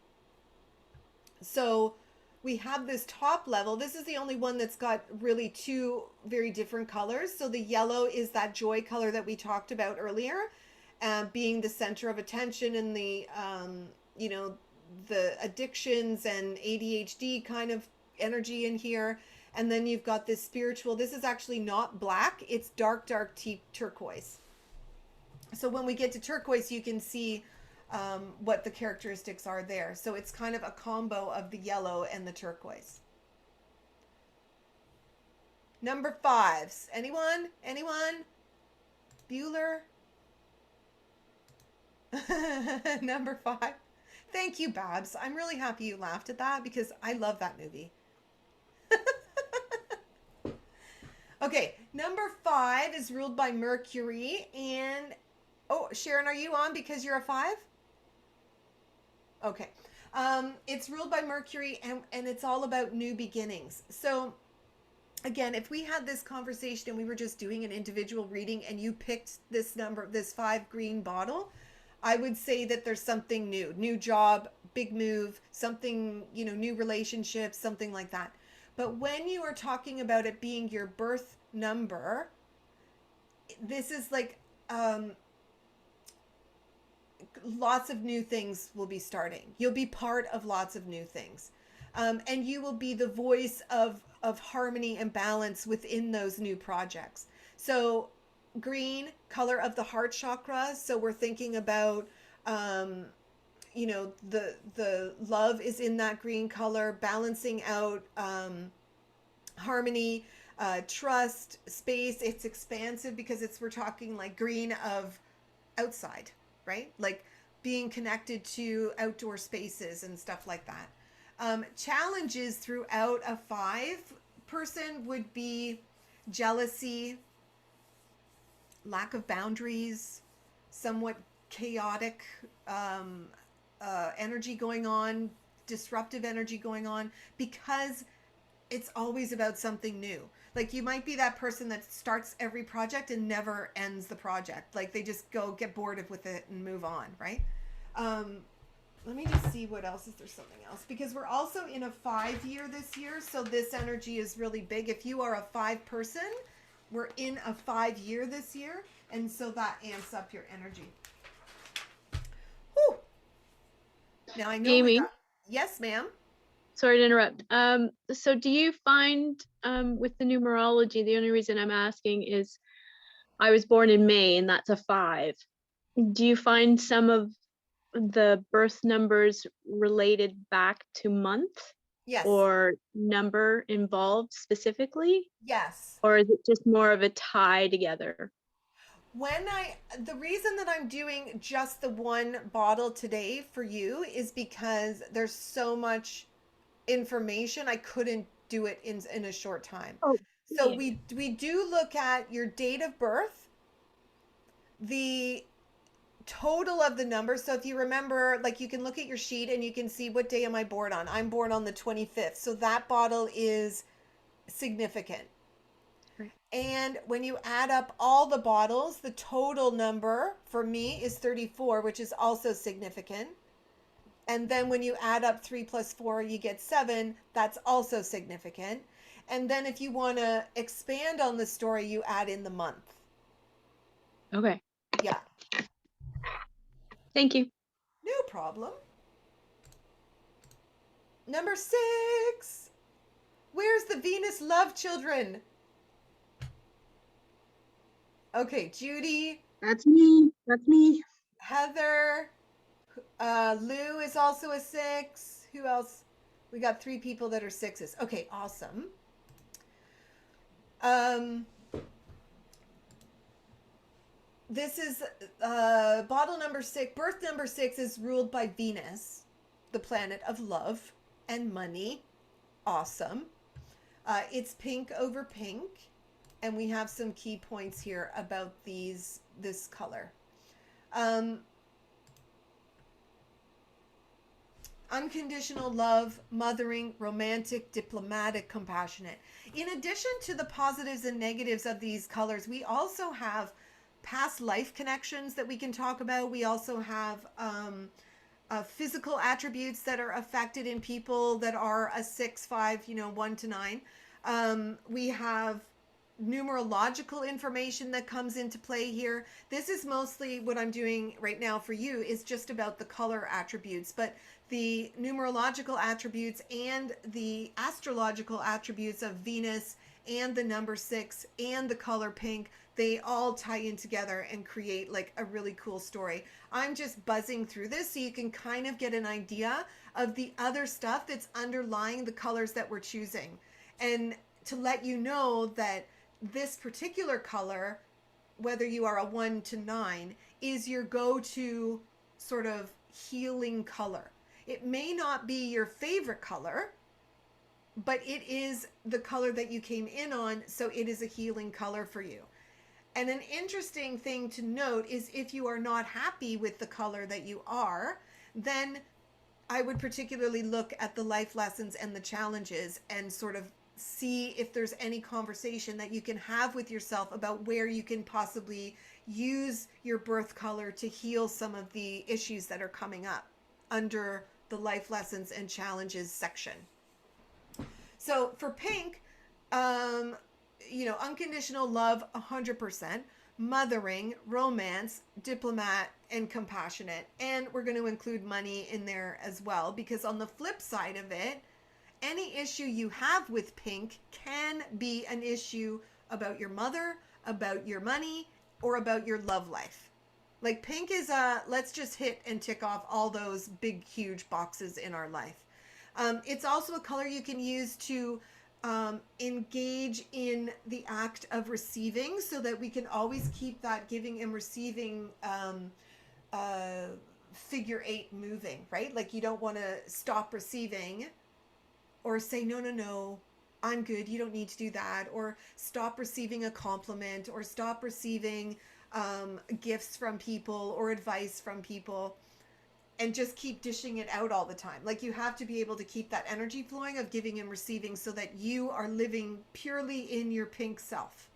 So we have this top level. This is the only one that's got really 2 very different colors. So the yellow is that joy color that we talked about earlier, being the center of attention, and the, the addictions and ADHD kind of energy in here. And then you've got this spiritual. This is actually not black. It's dark turquoise. So when we get to turquoise, you can see what the characteristics are there. So it's kind of a combo of the yellow and the turquoise. Number 5s. Anyone? Bueller? Number 5. Thank you, Babs. I'm really happy you laughed at that, because I love that movie. Okay, number 5 is ruled by Mercury. And oh, Sharon, are you on because you're a 5? Okay. It's ruled by Mercury, and it's all about new beginnings. So again, if we had this conversation and we were just doing an individual reading, and you picked this 5 green bottle, I would say that there's something new job, big move, something, new relationships, something like that. But when you are talking about it being your birth number, this is like lots of new things will be starting. You'll be part of lots of new things. And you will be the voice of harmony and balance within those new projects. So green, color of the heart chakra. So we're thinking about, the love is in that green color, balancing out harmony, trust, space. It's expansive because we're talking like green of outside, right? Like being connected to outdoor spaces and stuff like that. Challenges throughout a 5 person would be jealousy, lack of boundaries, somewhat chaotic energy going on, disruptive energy going on, because it's always about something new. Like you might be that person that starts every project and never ends the project. Like they just get bored with it and move on, right? Let me just see what else. Is there something else? Because we're also in a 5-year this year, so this energy is really big. If you are a 5 person, we're in a 5-year this year, and so that amps up your energy. Whew. Now I know. Amy? Yes, ma'am. Sorry to interrupt. So do you find with the numerology, the only reason I'm asking is I was born in May and that's a 5. Do you find some of the birth numbers related back to month? Yes. Or number involved specifically? Yes. Or is it just more of a tie together? The reason that I'm doing just the one bottle today for you is because there's so much information. I couldn't do it in a short time. Oh, so yeah. we do look at your date of birth, the total of the numbers. So if you remember, like you can look at your sheet and you can see what day am I born on. I'm born on the 25th. So that bottle is significant. Right. And when you add up all the bottles, the total number for me is 34, which is also significant. And then when you add up 3 plus 4, you get 7. That's also significant. And then if you want to expand on the story, you add in the month. Okay. Yeah. Thank you. No problem. Number 6. Where's the Venus love children? Okay, Judy. That's me. That's me. Heather. Lou is also a 6. Who else? We got 3 people that are 6s. Okay, awesome. This is bottle number 6. Birth number 6 is ruled by Venus, the planet of love and money. Awesome. It's pink over pink, and we have some key points here about this color. Unconditional love, mothering, romantic, diplomatic, compassionate. In addition to the positives and negatives of these colors, we also have past life connections that we can talk about. We also have physical attributes that are affected in people that are a 6, 5, 1 to 9. We have numerological information that comes into play here. This is mostly what I'm doing right now for you is just about the color attributes, but the numerological attributes and the astrological attributes of Venus and the number 6 and the color pink, they all tie in together and create like a really cool story. I'm just buzzing through this so you can kind of get an idea of the other stuff that's underlying the colors that we're choosing, and to let you know that this particular color, whether you are a 1 to 9, is your go-to sort of healing color. It may not be your favorite color, but it is the color that you came in on, so it is a healing color for you. And an interesting thing to note is if you are not happy with the color that you are, then I would particularly look at the life lessons and the challenges and sort of see if there's any conversation that you can have with yourself about where you can possibly use your birth color to heal some of the issues that are coming up under the life lessons and challenges section. So for pink, unconditional love, 100%, mothering, romance, diplomat, and compassionate. And we're going to include money in there as well, because on the flip side of it, any issue you have with pink can be an issue about your mother, about your money, or about your love life. Like pink is let's just hit and tick off all those big, huge boxes in our life. It's also a color you can use to engage in the act of receiving, so that we can always keep that giving and receiving figure 8 moving, right? Like you don't want to stop receiving or say, no, I'm good, you don't need to do that, or stop receiving a compliment, or stop receiving gifts from people or advice from people, and just keep dishing it out all the time. Like you have to be able to keep that energy flowing of giving and receiving, so that you are living purely in your pink self.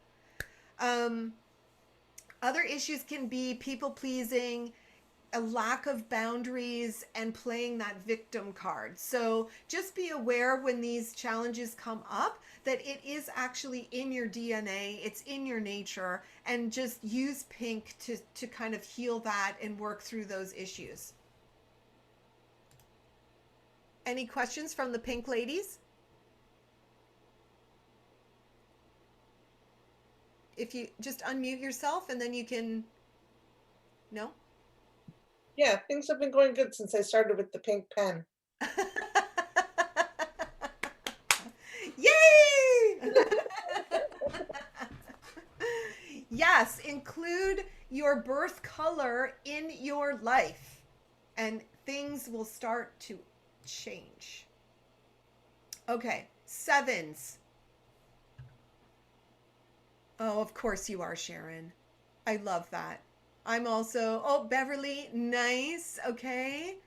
Other issues can be people pleasing, a lack of boundaries, and playing that victim card. So just be aware when these challenges come up that it is actually in your DNA, it's in your nature, and just use pink to kind of heal that and work through those issues. Any questions from the pink ladies? If you just unmute yourself and then you can, no? Yeah, things have been going good since I started with the pink pen. Yay! Yes, include your birth color in your life and things will start to change. Okay, 7s. Oh, of course you are, Sharon. I love that. I'm also, oh, Beverly, nice. Okay.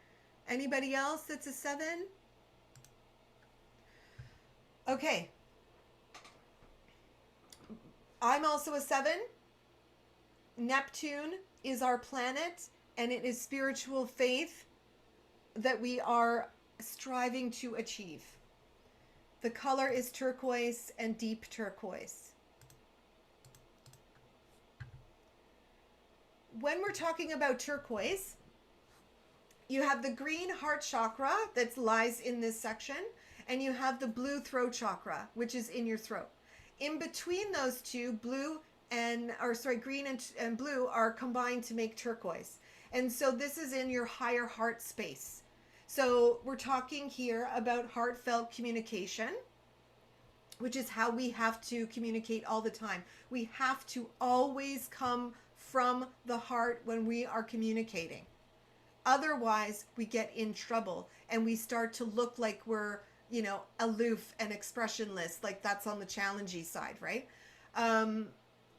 Anybody else that's a 7? Okay. I'm also a 7. Neptune is our planet, and it is spiritual faith that we are striving to achieve. The color is turquoise and deep turquoise. When we're talking about turquoise, you have the green heart chakra that lies in this section, and you have the blue throat chakra, which is in your throat. In between those two, green and blue are combined to make turquoise. And so this is in your higher heart space. So we're talking here about heartfelt communication, which is how we have to communicate all the time. We have to always come from the heart when we are communicating. Otherwise, we get in trouble and we start to look like we're, aloof and expressionless, like that's on the challenging side, right?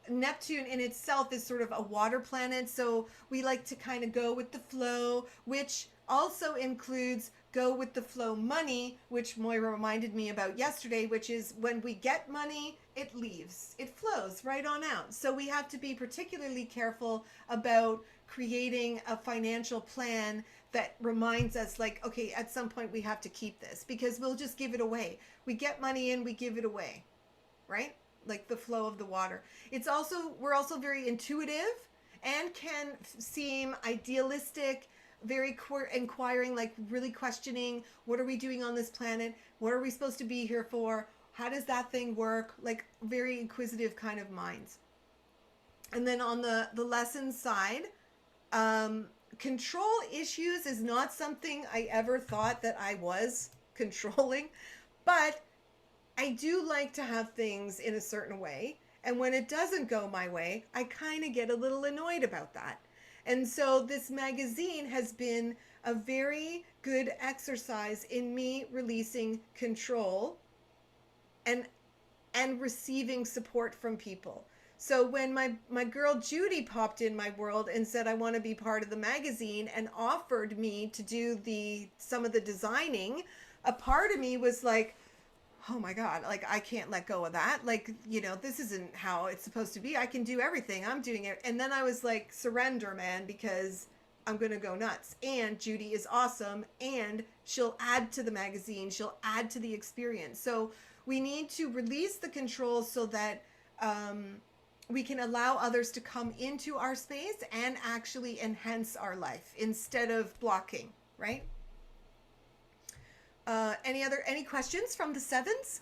Neptune in itself is sort of a water planet, so we like to kind of go with the flow, which also includes go with the flow money, which Moira reminded me about yesterday, which is when we get money, it leaves. It flows right on out. So we have to be particularly careful about creating a financial plan that reminds us like, okay, at some point we have to keep this because we'll just give it away. We get money in, we give it away, right? Like the flow of the water. We're also very intuitive and can seem idealistic, very inquiring, like really questioning, what are we doing on this planet? What are we supposed to be here for? How does that thing work? Like very inquisitive kind of minds. And then on the lesson side, control issues is not something I ever thought that I was controlling, but I do like to have things in a certain way. And when it doesn't go my way, I kind of get a little annoyed about that. And so this magazine has been a very good exercise in me releasing control and receiving support from people. So when my girl Judy popped in my world and said, I want to be part of the magazine and offered me to do some of the designing, a part of me was like, oh my God, like I can't let go of that. Like, this isn't how it's supposed to be. I can do everything. I'm doing it. And then I was like, surrender, man, because I'm going to go nuts. And Judy is awesome. And she'll add to the magazine. She'll add to the experience. So we need to release the control so that we can allow others to come into our space and actually enhance our life instead of blocking, right? Any questions from the sevens?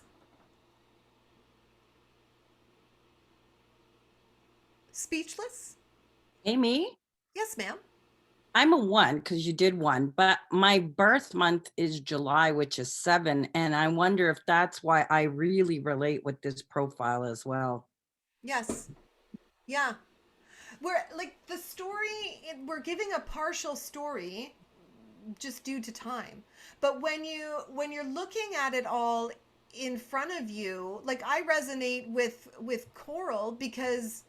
Speechless? Amy, Yes, ma'am. I'm a 1 because you did 1, but my birth month is July, which is 7. And I wonder if that's why I really relate with this profile as well. Yes. Yeah. We're like the story, we're giving a partial story just due to time. But when you're looking at it all in front of you, like I resonate with coral because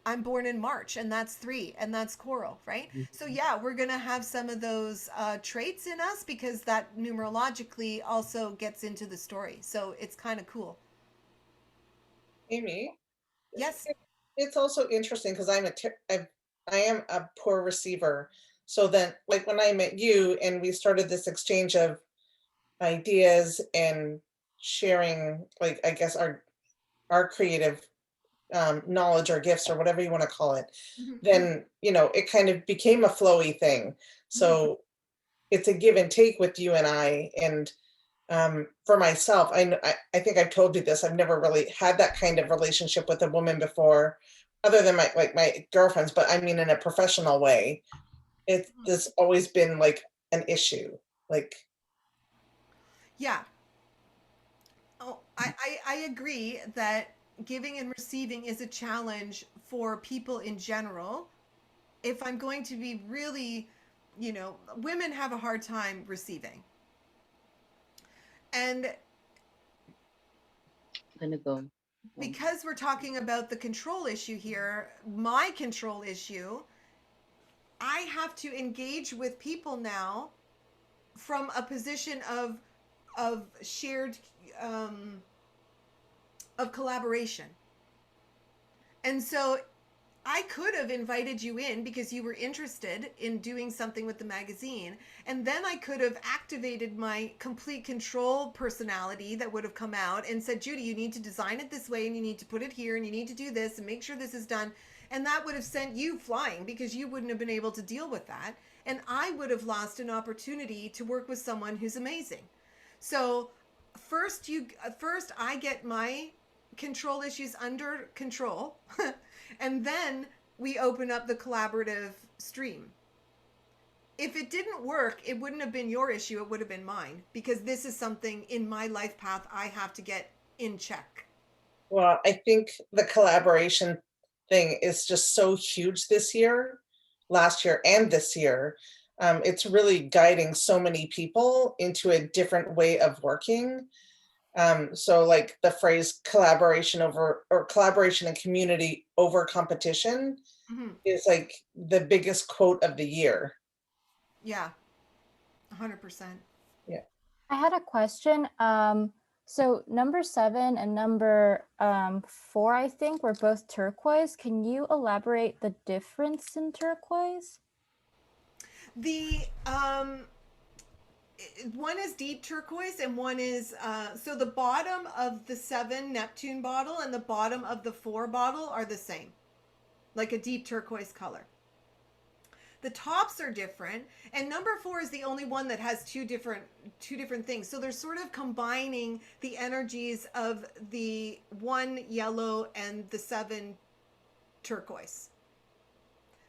I'm born in March, and that's 3, and that's coral, right? So yeah, we're gonna have some of those traits in us because that numerologically also gets into the story. So it's kind of cool. Amy, Yes. it's also interesting because I am a poor receiver. So then, like when I met you and we started this exchange of ideas and sharing, like I guess our creative knowledge or gifts or whatever you want to call it, then it kind of became a flowy thing. So it's a give and take with you and I. And for myself, I think I've told you this. I've never really had that kind of relationship with a woman before, other than my girlfriends. But I mean, in a professional way, there's always been like an issue. Like, Yeah. Oh, I agree that giving and receiving is a challenge for people in general. If I'm going to be really, women have a hard time receiving. And Gonna go. because we're talking about the control issue here, my control issue, I have to engage with people now from a position of shared of collaboration. And so I could have invited you in because you were interested in doing something with the magazine. And then I could have activated my complete control personality that would have come out and said, Judy, you need to design it this way and you need to put it here and you need to do this and make sure this is done. And that would have sent you flying because you wouldn't have been able to deal with that. And I would have lost an opportunity to work with someone who's amazing. So first I get my control issues under control and then we open up the collaborative stream. If it didn't work, it wouldn't have been your issue, it would have been mine, because this is something in my life path I have to get in check. well, I think the collaboration thing is just so huge this year, last year and this year. It's really guiding so many people into a different way of working. So like the phrase collaboration and community over competition is like the biggest quote of the year. Yeah, 100%. Yeah. I had a question. So number 7 and number 4, I think, were both turquoise. Can you elaborate the difference in turquoise? The one is deep turquoise and one is so the bottom of the 7 Neptune bottle and the bottom of the 4 bottle are the same, like a deep turquoise color. The tops are different, and number 4 is the only one that has two different things. So they're sort of combining the energies of the 1 yellow and the 7 turquoise.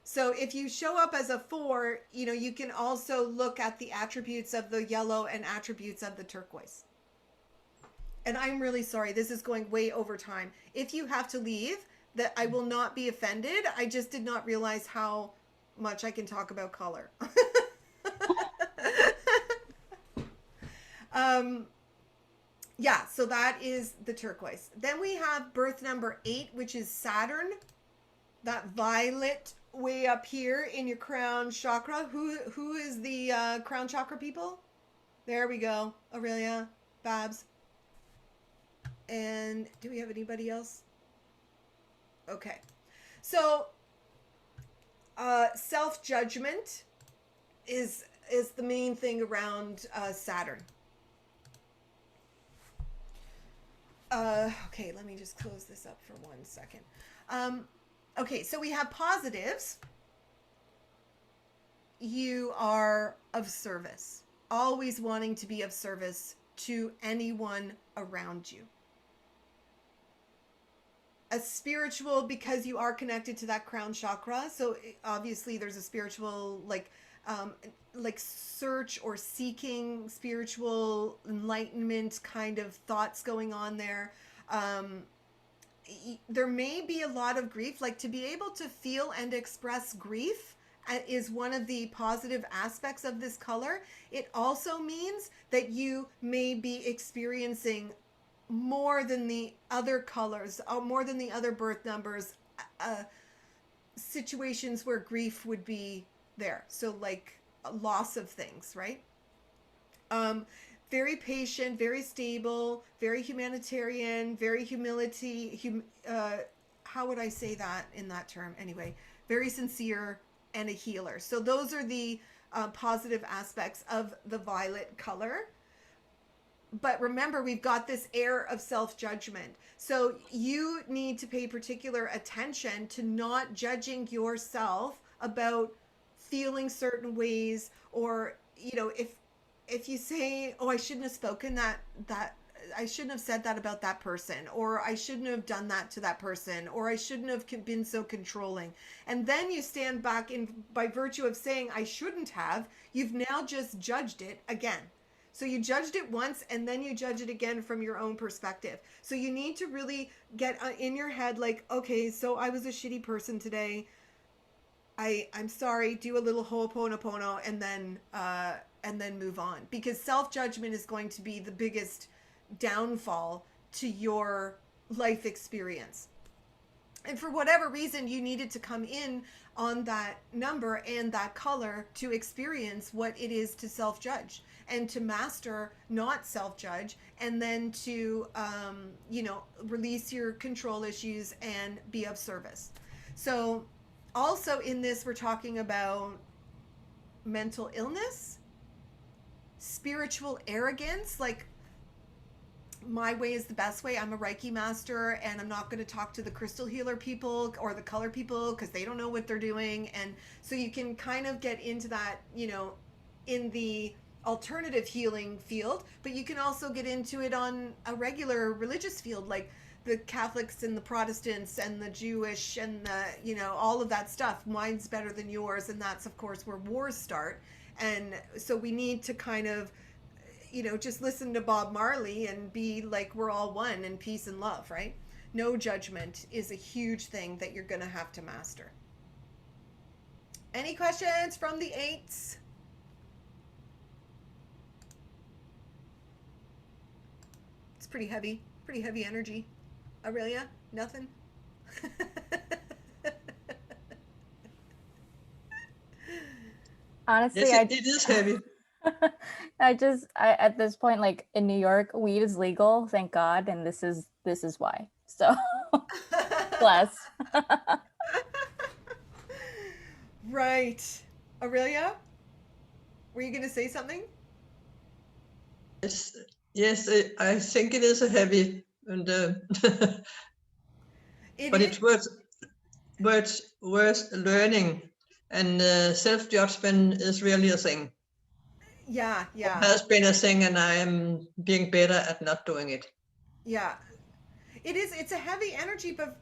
So if you show up as a 4, you can also look at the attributes of the yellow and attributes of the turquoise. And I'm really sorry, this is going way over time. If you have to leave, that I will not be offended. I just did not realize how much I can talk about color. Yeah, so that is the turquoise. Then we have birth number 8, which is Saturn, that violet way up here in your crown chakra. Who is the crown chakra people? There we go. Aurelia, Babs. And do we have anybody else? Okay. So self-judgment is the main thing around Saturn. Okay, let me just close this up for 1 second. Okay, so we have positives. You are of service, always wanting to be of service to anyone around you. A spiritual, because you are connected to that crown chakra, so obviously there's a spiritual like search or seeking spiritual enlightenment kind of thoughts going on there. There may be a lot of grief, like to be able to feel and express grief is one of the positive aspects of this color. It also means that you may be experiencing more than the other colors, more than the other birth numbers, situations where grief would be there. So like a loss of things, right? Very patient, very stable, very humanitarian, very humility, how would I say that in that term? Anyway, very sincere and a healer. So those are the positive aspects of the violet color. But remember, we've got this air of self-judgment. So you need to pay particular attention to not judging yourself about feeling certain ways, or, you know, if you say, oh, I shouldn't have spoken that I shouldn't have said that about that person, or I shouldn't have done that to that person, or I shouldn't have been so controlling. And then you stand back, in by virtue of saying I shouldn't have, you've now just judged it again. So you judged it once, and then you judge it again from your own perspective. So you need to really get in your head, like, okay, so I was a shitty person today. I'm sorry. Do a little ho'oponopono, and then move on. Because self-judgment is going to be the biggest downfall to your life experience. And for whatever reason, you needed to come in on that number and that color to experience what it is to self-judge, and to master not self-judge, and then to, release your control issues and be of service. So also in this, we're talking about mental illness, spiritual arrogance, like my way is the best way. I'm a Reiki master, and I'm not going to talk to the crystal healer people or the color people because they don't know what they're doing. And so you can kind of get into that, in the alternative healing field, but you can also get into it on a regular religious field, like the Catholics and the Protestants and the Jewish and the, all of that stuff. Mine's better than yours. And that's, of course, where wars start. And so we need to kind of, just listen to Bob Marley and be like, we're all one in peace and love, right? No judgment is a huge thing that you're going to have to master. Any questions from the eights? It's pretty heavy energy. Aurelia, nothing? Honestly, Yes, it is heavy. I at this point, like in New York, weed is legal, thank God, and this is why. So bless. Right. Aurelia, were you going to say something? Yes, I think it is a heavy, and but it's worth learning, and self-judgment is really a thing. Yeah. It has been a thing, and I am being better at not doing it. Yeah, it is. It's a heavy energy, but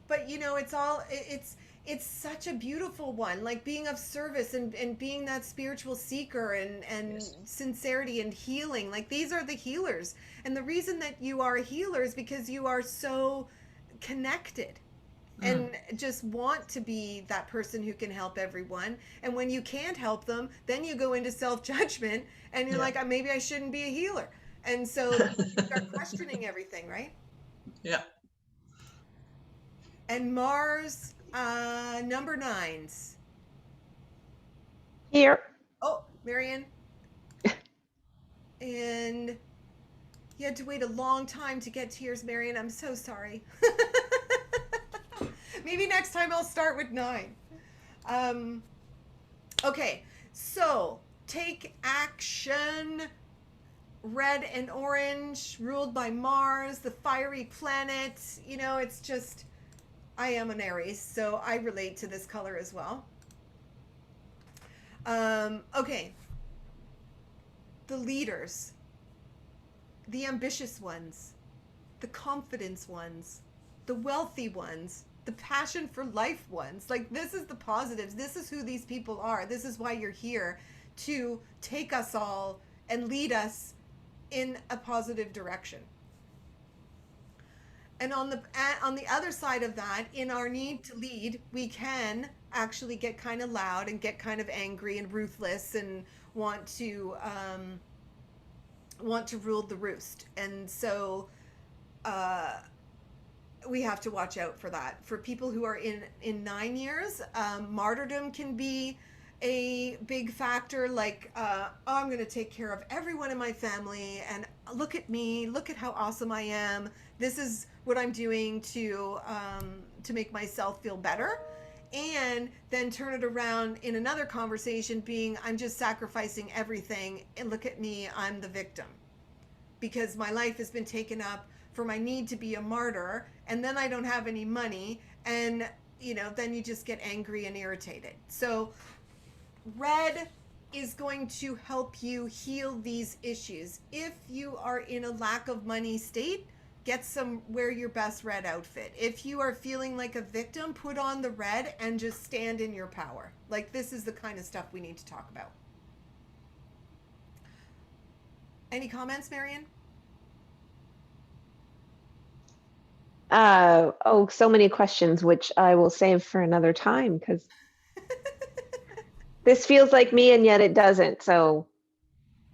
it's such a beautiful one. Like being of service and being that spiritual seeker and yes, sincerity and healing. Like these are the healers, and the reason that you are a healer is because you are so connected. And just want to be that person who can help everyone. And when you can't help them, then you go into self-judgment and you're like, maybe I shouldn't be a healer. And so you start questioning everything, right? Yeah. And Mars, number 9s. Here. Oh, Marion. And you had to wait a long time to get to yours, Marion. I'm so sorry. Maybe next time I'll start with 9. Okay, so take action. Red and orange, ruled by Mars, the fiery planet. You know, it's just, I am an Aries, so I relate to this color as well. Okay. The leaders, the ambitious ones, the confidence ones, the wealthy ones, the passion for life ones. Like, this is the positives. This is who these people are. This is why you're here, to take us all and lead us in a positive direction. And on the other side of that, in our need to lead, we can actually get kind of loud and get kind of angry and ruthless and want to rule the roost. And so we have to watch out for that. For people who are in 9 years, martyrdom can be a big factor. Like, oh, I'm going to take care of everyone in my family, and look at me, look at how awesome I am. This is what I'm doing to make myself feel better. And then turn it around in another conversation being, I'm just sacrificing everything, and look at me, I'm the victim, because my life has been taken up for my need to be a martyr, and then I don't have any money, and then you just get angry and irritated. So red is going to help you heal these issues. If you are in a lack of money state, wear your best red outfit. If you are feeling like a victim, put on the red and just stand in your power. Like, this is the kind of stuff we need to talk about. Any comments, Marion? So many questions, which I will save for another time, because this feels like me and yet it doesn't. So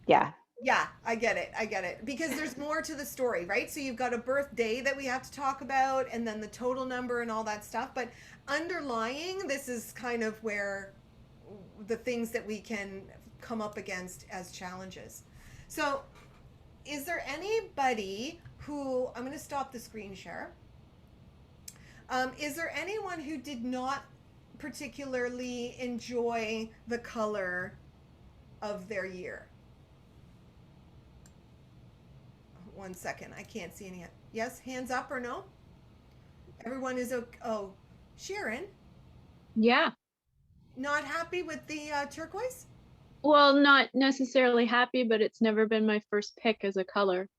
yeah. Yeah, I get it. Because there's more to the story, right? So you've got a birthday that we have to talk about, and then the total number and all that stuff. But underlying, this is kind of where the things that we can come up against as challenges. So is there anybody who, I'm going to stop the screen share. Is there anyone who did not particularly enjoy the color of their year? 1 second, I can't see any. Yes, hands up or no? Everyone is okay. Oh, Sharon? Yeah. Not happy with the turquoise? Well, not necessarily happy, but it's never been my first pick as a color.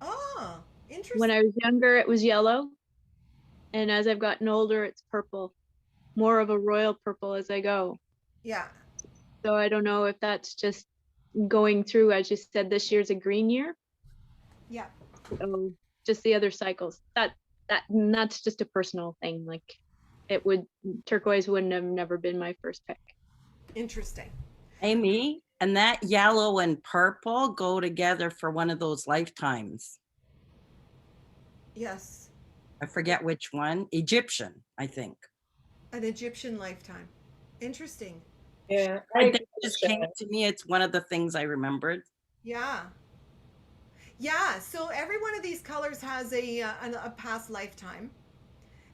Oh, interesting. When I was younger, it was yellow. And as I've gotten older, it's purple. More of a royal purple as I go. Yeah. So I don't know if that's just going through. I just said this year's a green year. Yeah. So just the other cycles. That's just a personal thing. Like, turquoise wouldn't have never been my first pick. Interesting. Amy, and that yellow and purple go together for one of those lifetimes. Yes. I forget which one. Egyptian, I think. An Egyptian lifetime. Interesting. Yeah. That just came to me. It's one of the things I remembered. Yeah. Yeah. So every one of these colors has a past lifetime.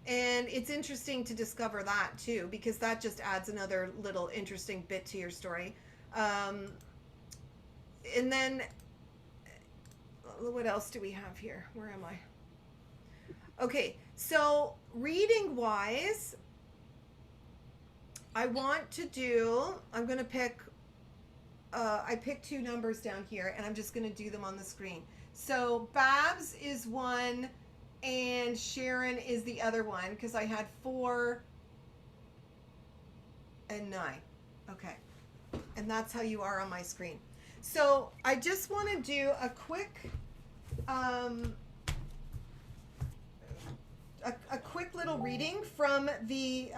And it's interesting to discover that too, because that just adds another little interesting bit to your story. And then what else do we have here? Where am I? Okay, so reading wise, I'm going to pick, I picked 2 numbers down here, and I'm just going to do them on the screen. So Babs is 1 and Sharon is the other one, because I had 4 and 9. Okay, and that's how you are on my screen. So I just want to do a quick a quick little reading from the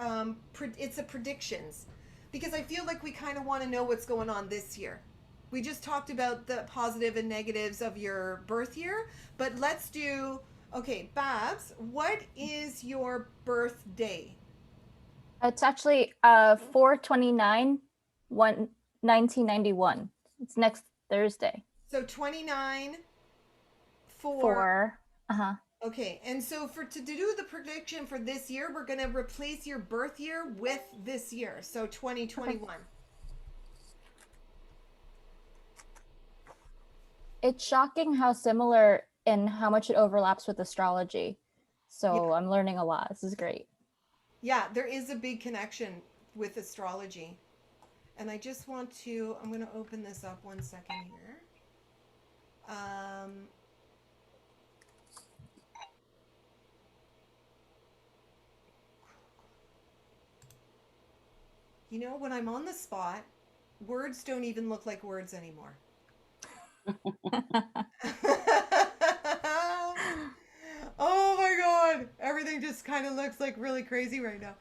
it's a predictions, because I feel like we kind of want to know what's going on this year. We just talked about the positive and negatives of your birth year, but let's do, okay, Babs, what is your birthday? It's actually 4/29/1991. It's next Thursday. So 29 4. Okay, and so to do the prediction for this year, we're going to replace your birth year with this year, so 2021. It's shocking how similar and how much it overlaps with astrology. So I'm learning a lot. This is great. Yeah, there is a big connection with astrology. And I just want to, I'm going to open this up 1 second here. You know, when I'm on the spot, words don't even look like words anymore. Oh my God. Everything just kind of looks like really crazy right now.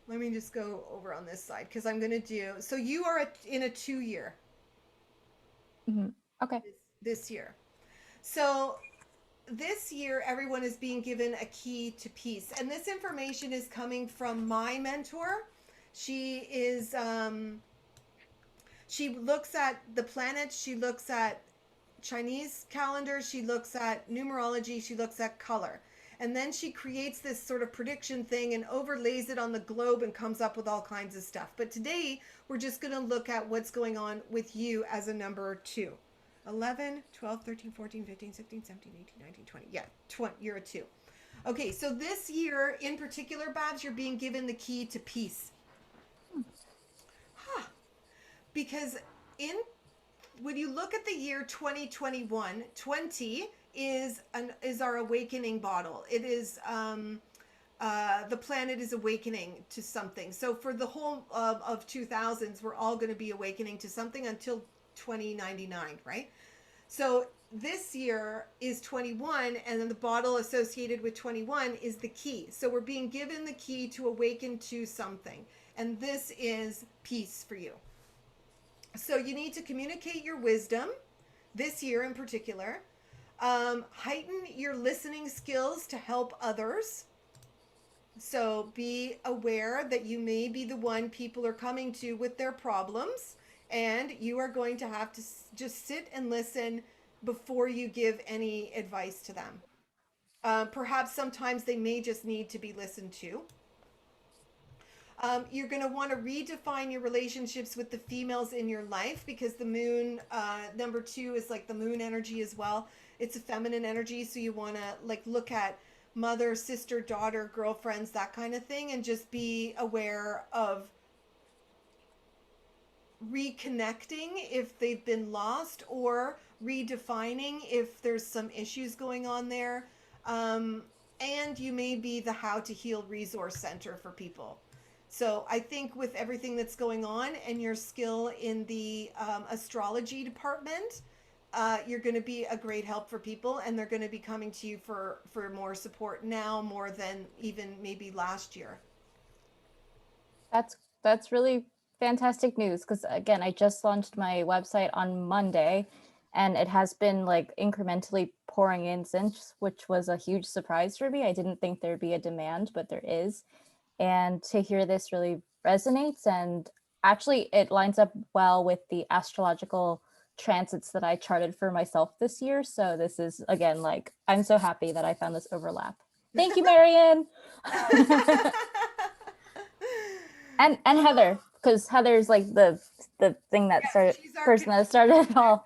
Let me just go over on this side because I'm going to do, so you are in a 2-year. Okay. This year. So this year, everyone is being given a key to peace. And this information is coming from my mentor. She is, she looks at the planets, she looks at Chinese calendar, she looks at numerology, she looks at color. And then she creates this sort of prediction thing and overlays it on the globe and comes up with all kinds of stuff. But today, we're just going to look at what's going on with you as a number 2. 11, 12, 13, 14, 15, 16, 17, 18, 19, 20. Yeah, 20. You're a 2. Okay, so this year in particular, Babs, you're being given the key to peace. Huh. Because when you look at the year 2021, 20 is our awakening bottle. It is the planet is awakening to something. So for the whole of 2000s, we're all going to be awakening to something until 2099, right? So this year is 21, and then the bottle associated with 21 is the key. So we're being given the key to awaken to something, and this is peace for you. So you need to communicate your wisdom this year in particular. Heighten your listening skills to help others. So be aware that you may be the one people are coming to with their problems, and you are going to have to just sit and listen before you give any advice to them. Perhaps sometimes they may just need to be listened to. You're going to want to redefine your relationships with the females in your life, because the moon, number 2 is like the moon energy as well. It's a feminine energy. So you want to like look at mother, sister, daughter, girlfriends, that kind of thing, and just be aware of reconnecting if they've been lost, or redefining if there's some issues going on there. And you may be the How to Heal resource center for people. So I think with everything that's going on and your skill in the astrology department, you're going to be a great help for people, and they're going to be coming to you for more support now, more than even maybe last year. That's really fantastic news, because again, I just launched my website on Monday, and it has been like incrementally pouring in since, which was a huge surprise for me. I didn't think there'd be a demand, but there is. And to hear this really resonates, and actually it lines up well with the astrological transits that I charted for myself this year. So this is, again, like, I'm so happy that I found this overlap. Thank you, Marion. and Heather, because Heather's like the thing that started, person that started it all.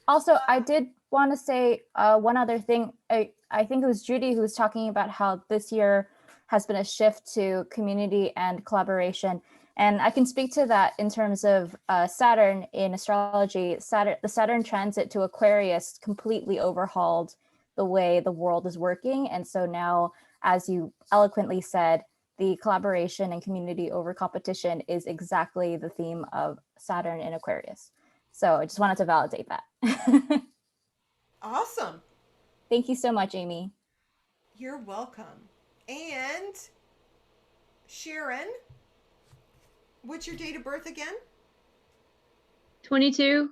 Also, I did want to say one other thing. I think it was Judy who was talking about how this year has been a shift to community and collaboration. And I can speak to that in terms of Saturn in astrology. The Saturn transit to Aquarius completely overhauled the way the world is working. And so now, as you eloquently said, the collaboration and community over competition is exactly the theme of Saturn in Aquarius. So I just wanted to validate that. Awesome. Thank you so much, Amy. You're welcome. And Sharon, what's your date of birth again? 22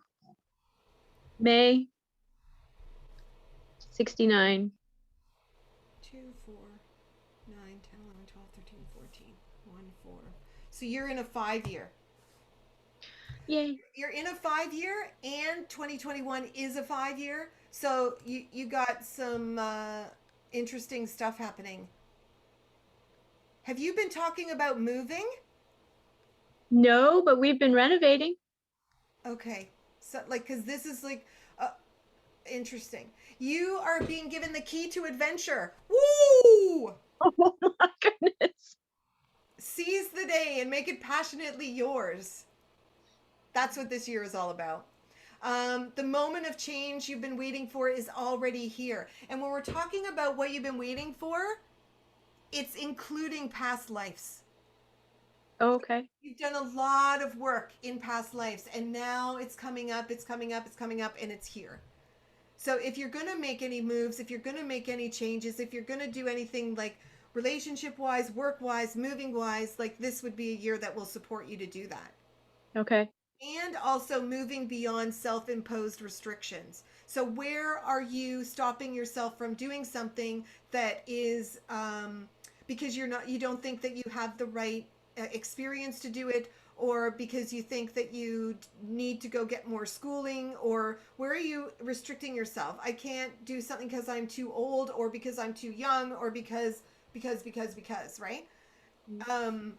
May 69. 2, 4, 9, 10, 11, 12, 13, 14, 1, 4. So you're in a 5-year. Yay. You're in a 5-year, and 2021 is a 5-year. So you got some interesting stuff happening. Have you been talking about moving? No, but we've been renovating. Okay. So like, cause this is like, Interesting. You are being given the key to adventure. Woo! Oh my goodness. Seize the day and make it passionately yours. That's what this year is all about. The moment of change you've been waiting for is already here. And when we're talking about what you've been waiting for, it's including past lives. Okay. You've done a lot of work in past lives, and now it's coming up, it's coming up, it's coming up, and it's here. So if you're going to make any moves, if you're going to make any changes, if you're going to do anything like relationship wise, work wise, moving wise, like this would be a year that will support you to do that. Okay. And also moving beyond self-imposed restrictions. So where are you stopping yourself from doing something that is because you don't think that you have the right experience to do it, or because you think that you need to go get more schooling, or where are you restricting yourself? I can't do something because I'm too old, or because I'm too young, or because, right? And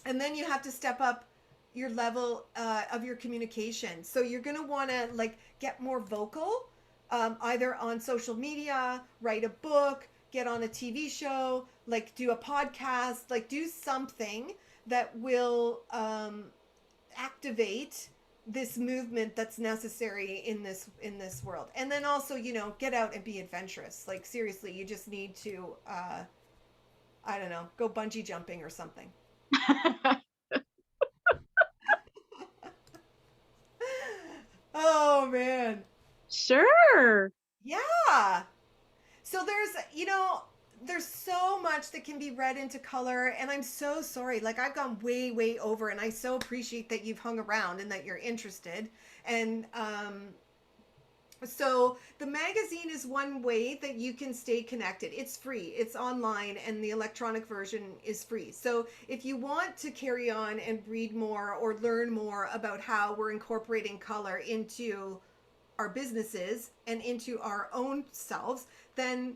then you have to step up your level of your communication. So you're going to want to like get more vocal, either on social media, write a book, get on a TV show, like do a podcast, like do something that will activate this movement that's necessary in this world. And then also, get out and be adventurous. Like seriously, you just need to I don't know, go bungee jumping or something. Oh man. Sure. Yeah. So there's so much that can be read into color, and I'm so sorry. Like I've gone way over, and I so appreciate that you've hung around and that you're interested. And so the magazine is one way that you can stay connected. It's free. It's online, and the electronic version is free. So if you want to carry on and read more or learn more about how we're incorporating color into our businesses and into our own selves, then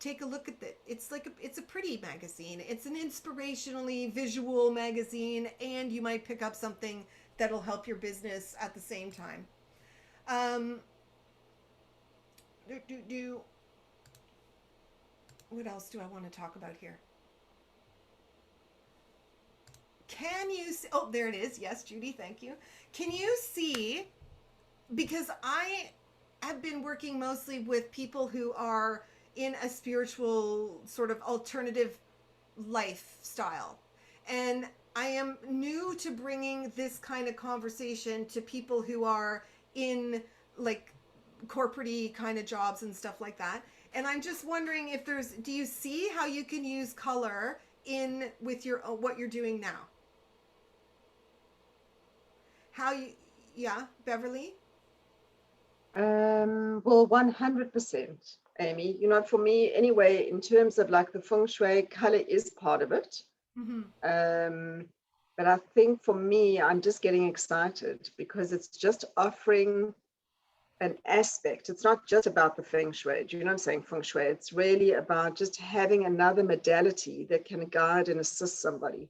take a look at it. It's a pretty magazine. It's an inspirationally visual magazine, and you might pick up something that'll help your business at the same time. What else do I want to talk about here? Can you see? Oh, there it is. Yes, Judy, thank you. Can you see? Because I have been working mostly with people who are in a spiritual sort of alternative lifestyle. And I am new to bringing this kind of conversation to people who are in like corporate-y kind of jobs and stuff like that. And I'm just wondering if do you see how you can use color in with what you're doing now? Yeah, Beverly? Well, 100%, Amy. For me, anyway, in terms of like the feng shui, color is part of it. Mm-hmm. But I think for me, I'm just getting excited because it's just offering an aspect. It's not just about the feng shui. Do you know what I'm saying? Feng shui. It's really about just having another modality that can guide and assist somebody.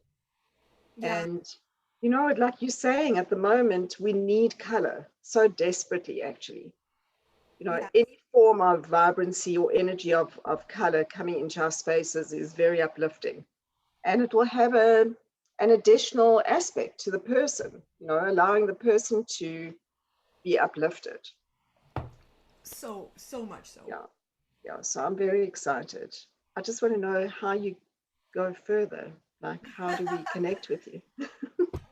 Yeah. And like you're saying, at the moment, we need color so desperately, actually. Yeah. Any form of vibrancy or energy of color coming into our spaces is very uplifting. And it will have an additional aspect to the person, allowing the person to be uplifted. So much so. Yeah. So I'm very excited. I just want to know how you go further. Like, how do we connect with you?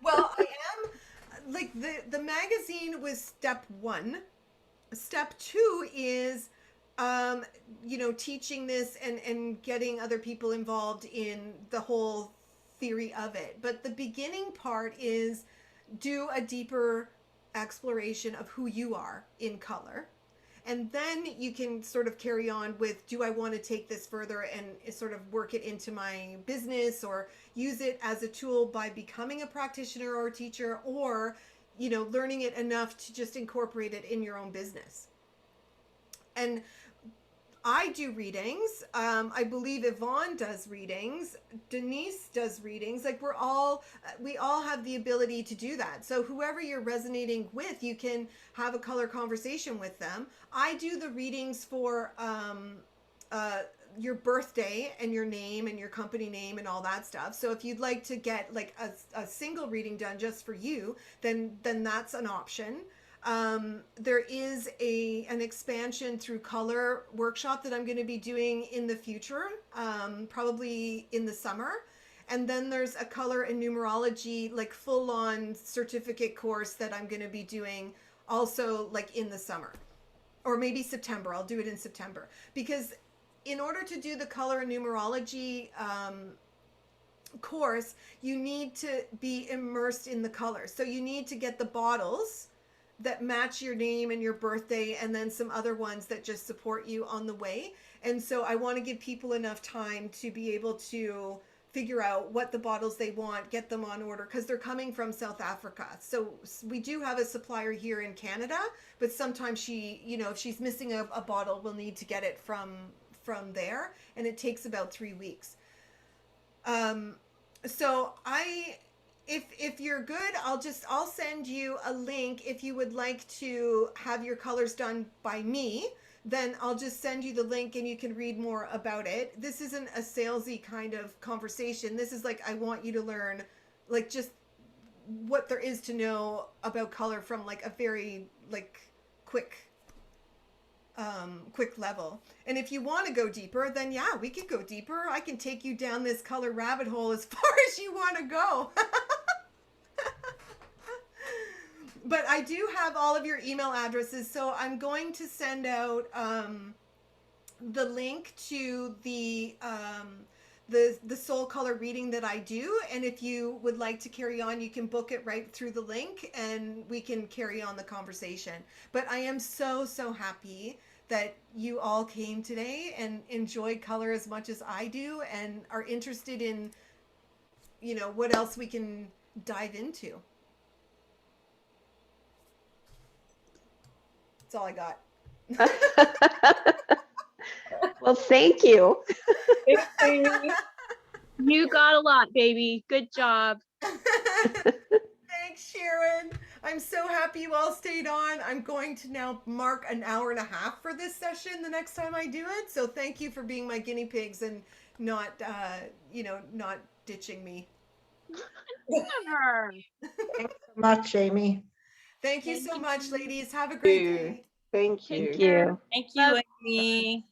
Well, I am like the magazine was step 1. Step 2 is teaching this and getting other people involved in the whole theory of it. But the beginning part is do a deeper exploration of who you are in color. And then you can sort of carry on with, do I want to take this further and sort of work it into my business, or use it as a tool by becoming a practitioner or a teacher, or, learning it enough to just incorporate it in your own business. And I do readings. I believe Yvonne does readings. Denise does readings. Like we all have the ability to do that. So whoever you're resonating with, you can have a color conversation with them. I do the readings for your birthday and your name and your company name and all that stuff. So if you'd like to get like a single reading done just for you, then that's an option. There is an expansion through color workshop that I'm going to be doing in the future, probably in the summer. And then there's a color and numerology, like full on certificate course that I'm going to be doing also like in the summer, or maybe September. I'll do it in September, because in order to do the color and numerology course, you need to be immersed in the colors. So you need to get the bottles that match your name and your birthday, and then some other ones that just support you on the way. And so I want to give people enough time to be able to figure out what the bottles they want, get them on order, because they're coming from South Africa. So we do have a supplier here in Canada, but sometimes she, you know, if she's missing a bottle, we'll need to get it from there, and it takes about 3 weeks. So if you're good, I'll send you a link. If you would like to have your colors done by me, then I'll just send you the link and you can read more about it. This isn't a salesy kind of conversation. This is like, I want you to learn like just what there is to know about color from like a very like quick level. And if you want to go deeper, then yeah, we can go deeper. I can take you down this color rabbit hole as far as you want to go. But I do have all of your email addresses, so I'm going to send out the link to the soul color reading that I do, and if you would like to carry on, you can book it right through the link and we can carry on the conversation. But I am so happy that you all came today and enjoyed color as much as I do and are interested in, you know, what else we can dive into. That's all I got. Well, thank you. You got a lot, baby. Good job. Thanks, Sharon. I'm so happy you all stayed on. I'm going to now mark an hour and a half for this session the next time I do it. So thank you for being my guinea pigs and not, not ditching me. Thanks so much, Amy. Thank you so much, ladies. Have a great day. Thank you. Thank you. Thank you, Amy.